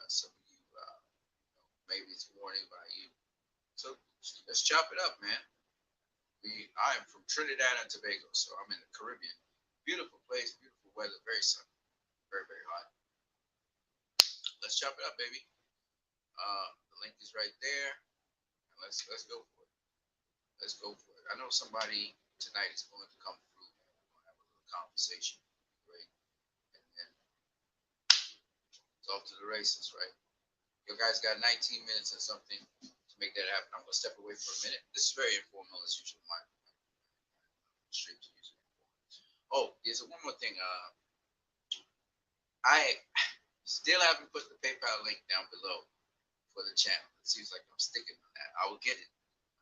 Some of you, maybe it's morning by you. So let's chop it up, man. I am from Trinidad and Tobago, so I'm in the Caribbean. Beautiful place, beautiful weather, very sunny, very, very hot. Let's chop it up, baby. The link is right there. And let's go for it. Let's go for it. I know somebody tonight is going to come through and we're going to have a little conversation. Great. And then it's off to the races, right? You guys got 19 minutes and something to make that happen. I'm gonna step away for a minute. This is very informal as usual. My streams are usually. Oh, there's one more thing. I still haven't put the PayPal link down below for the channel. It seems like I'm sticking on that. I will get it.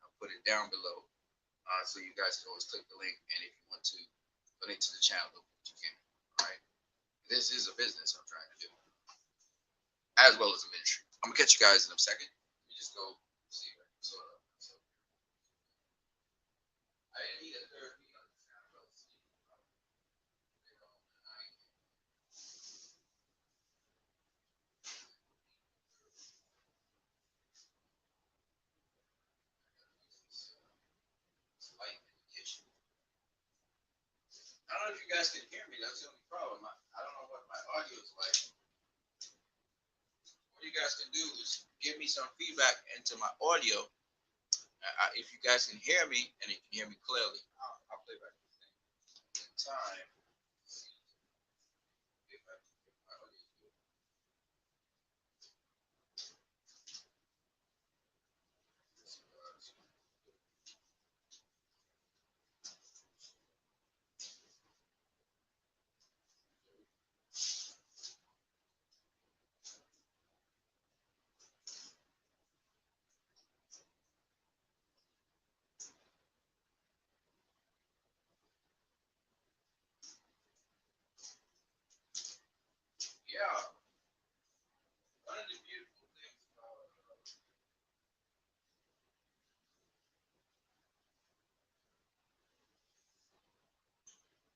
I'll put it down below, so you guys can always click the link. And if you want to donate to the channel, you can. All right. This is a business I'm trying to do, as well as a ministry. I'm gonna catch you guys in a second. Let me just go see if I can sort of. So I need a third beat on this now. Light indication. I don't know if you guys can hear me. That's the only problem. I don't know what my audio is like. What you guys can do is give me some feedback into my audio. If you guys can hear me and you can hear me clearly, I'll play back the thing. In time. If I, if my audio is good. Yeah, one of the beautiful things about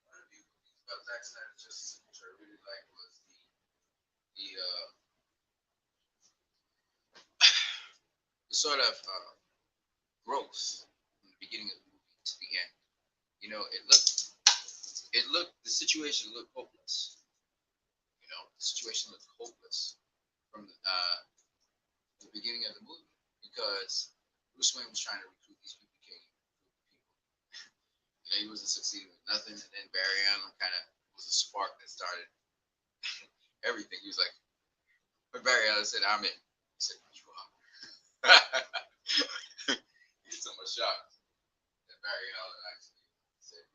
one of the beautiful things about Zack Snyder's Justice League, which I really liked, was the the sort of growth from the beginning of the movie to the end. You know, the situation looked hopeless. You know, the situation looked hopeless from the beginning of the movie because Bruce Wayne was trying to recruit these people, became you know, he wasn't succeeding with nothing, and then Barry Allen kind of was a spark that started everything. He was like, when Barry Allen said, "I'm in," he said, "You are." He's so much shocked that Barry Allen actually said,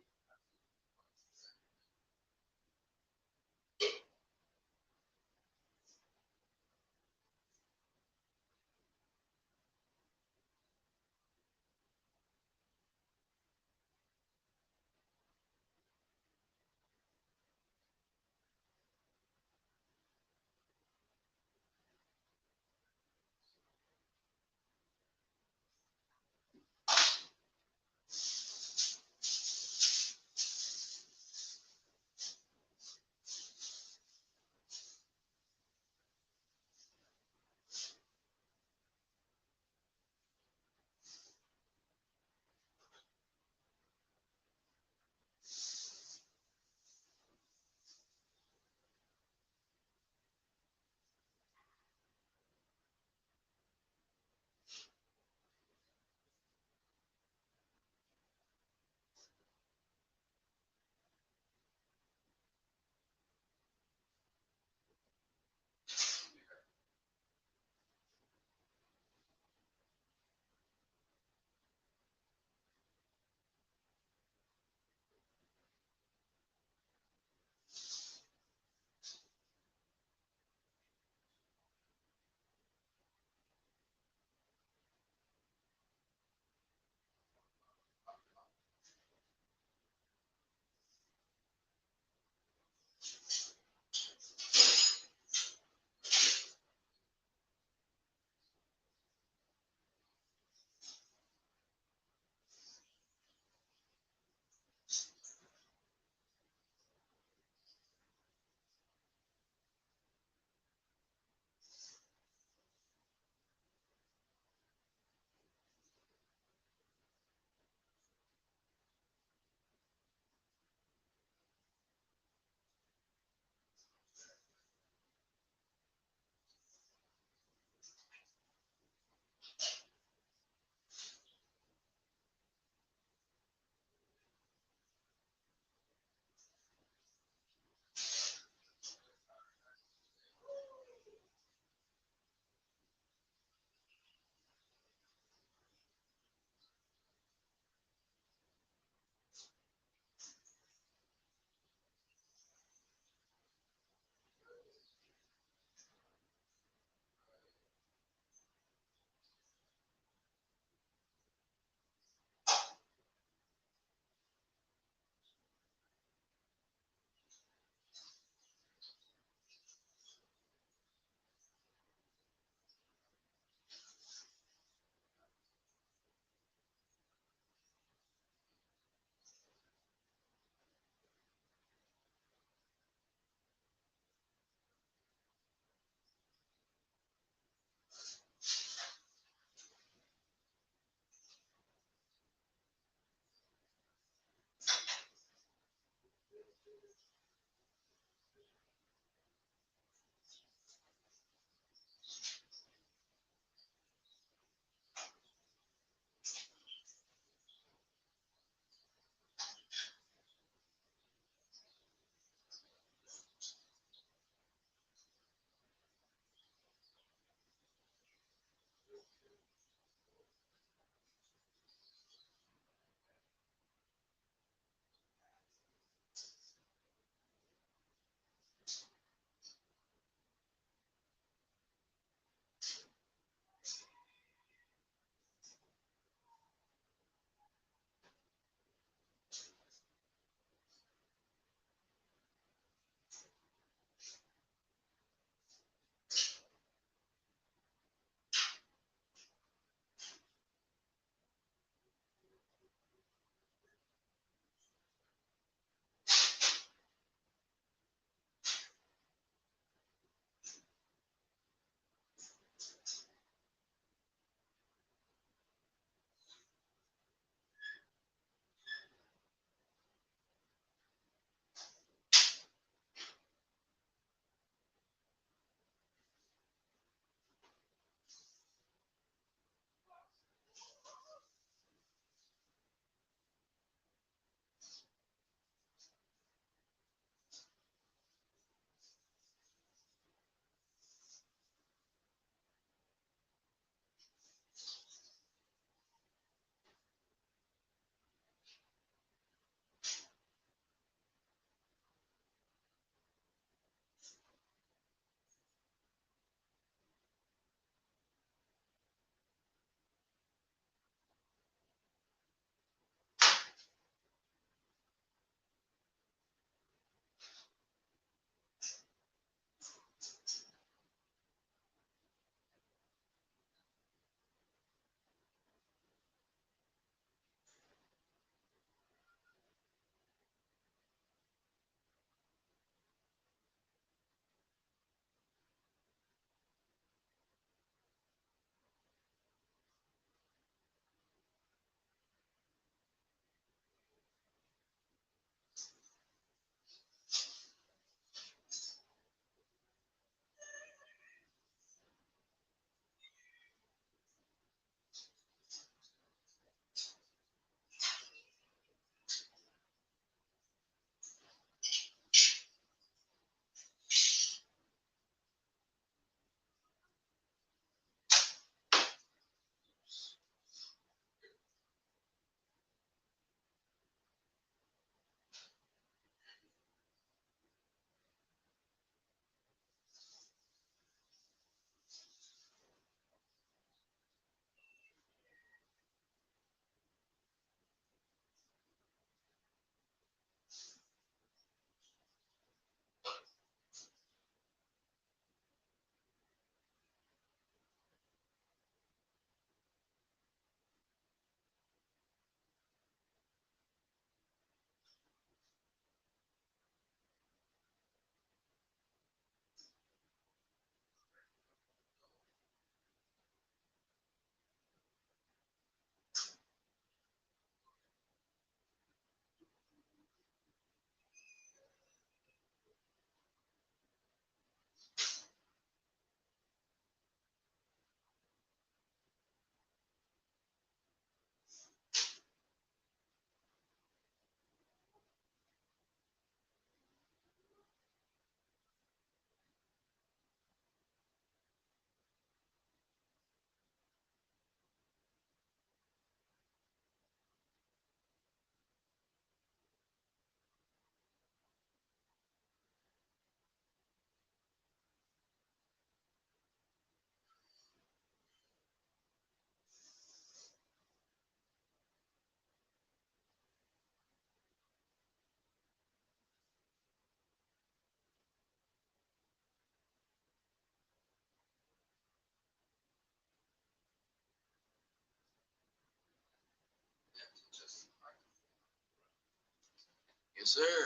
Yes, sir.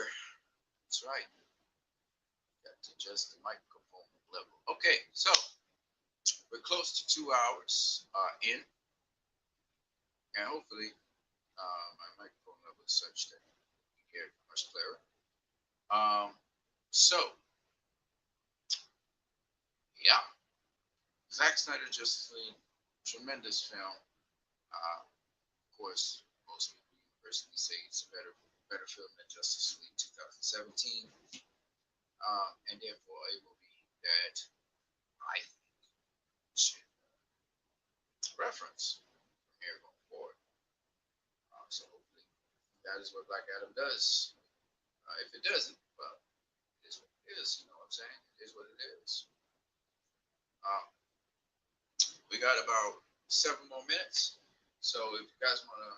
That's right. Got to adjust the microphone level. Okay, so we're close to 2 hours in, and hopefully my microphone level is such that you can hear it much clearer. Um, so, yeah, Zack Snyder Justice League, tremendous film. Of course, most people universally say it's a better film than Justice League 2017, and therefore a movie that I think should reference from here going forward. So hopefully that is what Black Adam does. If it doesn't, well, it is what it is. You know what I'm saying? It is what it is. Um, we got about 7 more minutes. So if you guys want to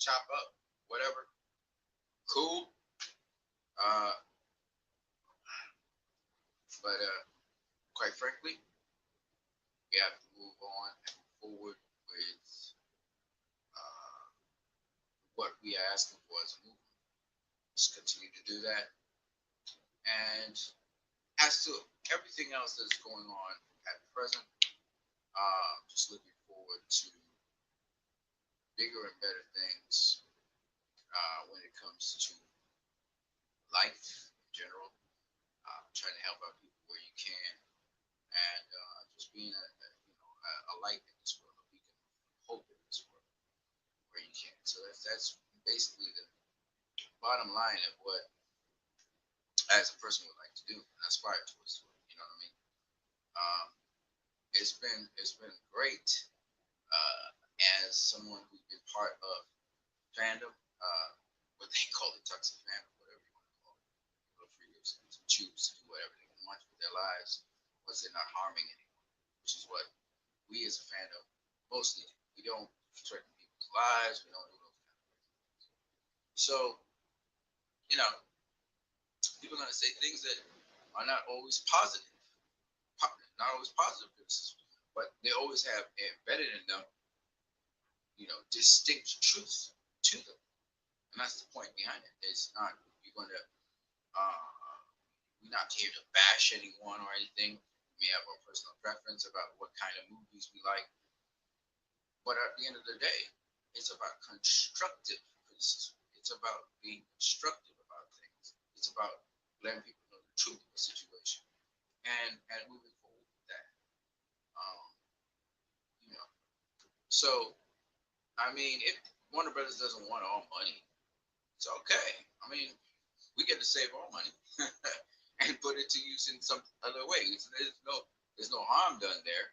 chop up, whatever, cool. Uh, but quite frankly, we have to move on and move forward with uh, what we are asking for as a movement. Let's continue to do that. And as to everything else that's going on at present, just looking forward to bigger and better things when it comes to life in general. Trying to help out people where you can, and just being a light in this world, a beacon of hope in this world where you can. So that's basically the bottom line of what as a person would like to do and aspire towards. You know what I mean? Um, it's been great as someone who's been part of fandom, what they call it, toxic fandom, whatever you want to call it. Feel free to choose to do whatever they want with their lives once they're not harming anyone, which is what we as a fandom mostly do. We don't threaten people's lives. We don't do those kind of things. So, you know, people are going to say things that are not always positive, not always positive criticism, but they always have embedded in them, distinct truth to them. And that's the point behind it. It's not you're going to we're not here to bash anyone or anything. We may have our personal preference about what kind of movies we like, but at the end of the day, it's about constructive criticism. It's about being constructive about things. It's about letting people know the truth of the situation and moving forward with that. Um, you know, so I mean, if Warner Brothers doesn't want all money, it's okay. I mean, we get to save our money and put it to use in some other way. There's no harm done there.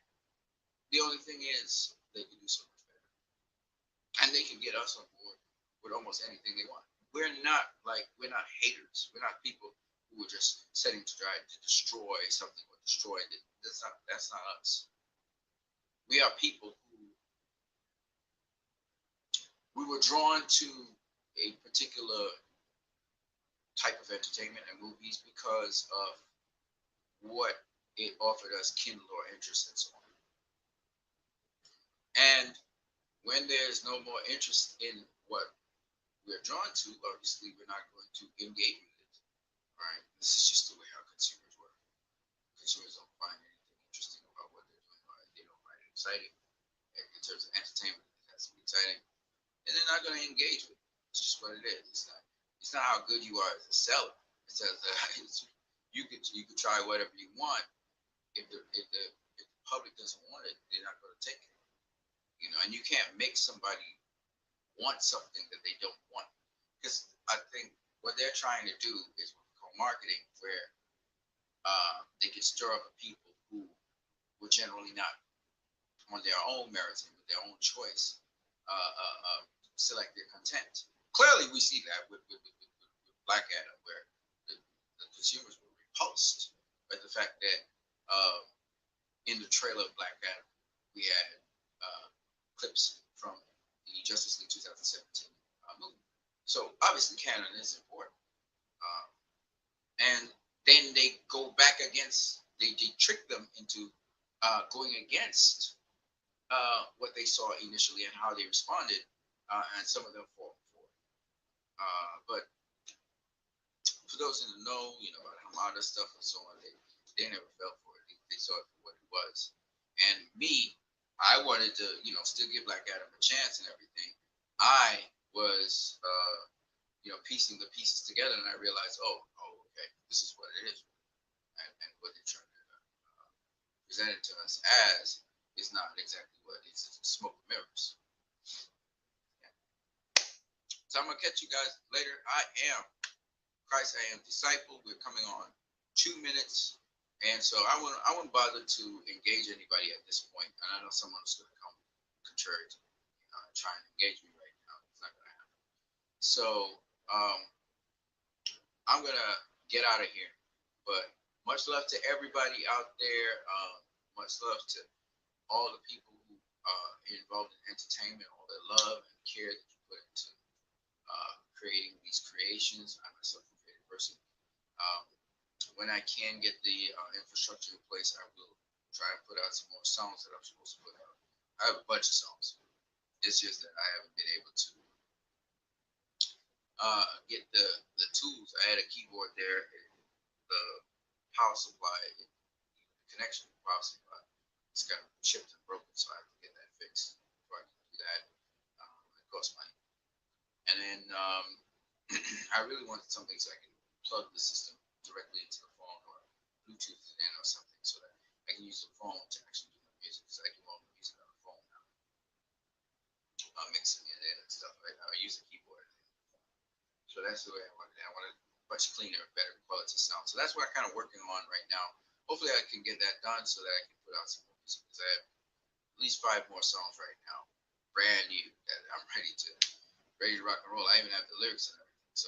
The only thing is they can do so much better, and they can get us on board with almost anything they want. We're not haters. We're not people who are just setting to try to destroy something or destroy it. That's not us. We are people who we were drawn to a particular type of entertainment and movies because of what it offered us kindle or interest and so on. And when there's no more interest in what we're drawn to, obviously we're not going to engage with it. Right? This is just the way our consumers work. Consumers don't find anything interesting about what they're doing, or they don't find it exciting. In terms of entertainment, it has to be exciting. And they're not going to engage with it. It's just what it is. It's not how good you are as a seller. It says you could try whatever you want. If the public doesn't want it, they're not going to take it. And you can't make somebody want something that they don't want. Because I think what they're trying to do is what we call marketing, where they can stir up people who were generally not on their own merits and with their own choice select their content. Clearly, we see that with Black Adam, where the consumers were repulsed by the fact that in the trailer of Black Adam, we had clips from the Justice League 2017 movie. So obviously, canon is important. Um, and then they go back against, they trick them into going against what they saw initially and how they responded, and some of them fall for it. But for those in the know, about Hamada stuff and so on, they never fell for it. They saw it for what it was. And me, I wanted to, still give Black Adam a chance and everything. I was, piecing the pieces together, and I realized, okay, this is what it is, and what they're trying to present it to us as is not exactly what it is. It's smoke and mirrors. Yeah. So I'm gonna catch you guys later. I am Christ. I am disciple. We're coming on 2 minutes, and so I wouldn't bother to engage anybody at this point. And I know someone's going to come contrary to try and engage me right now. It's not going to happen. So I'm gonna get out of here. But much love to everybody out there. Much love to all the people who are involved in entertainment, all the love and care that you put into creating these creations. I'm myself a creative person. When I can get the infrastructure in place, I will try and put out some more songs that I'm supposed to put out. I have a bunch of songs. It's just that I haven't been able to get the tools. I had a keyboard there, the power supply, the connection to the power supply, it's kind of chipped and broken, so I have to get that fixed before I can do that. It costs money. And then I really wanted something so I can plug the system directly into the phone or Bluetooth it in or something so that I can use the phone to actually do my music, because I do all the music on the phone now. Mixing it in and stuff. I use a keyboard. So that's the way I wanted it. I wanted much cleaner, better quality sound. So that's what I'm kind of working on right now. Hopefully I can get that done so that I can put out some more music, because I have at least 5 more songs right now, brand new, that I'm ready to rock and roll. I even have the lyrics and everything. So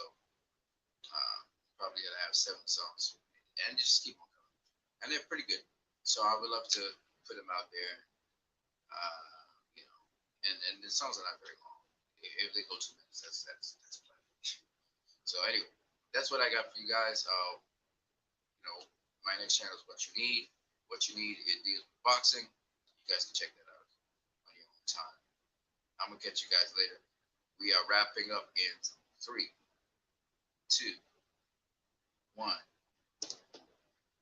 probably gonna have 7 songs, and just keep on coming. And they're pretty good. So I would love to put them out there. And the songs are not very long. If they go 2 minutes, that's plenty. So anyway, that's what I got for you guys. My next channel is What You Need. What You Need, it deals with boxing. You guys can check that out on your own time. I'm gonna catch you guys later. We are wrapping up in 3, 2, 1,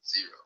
0.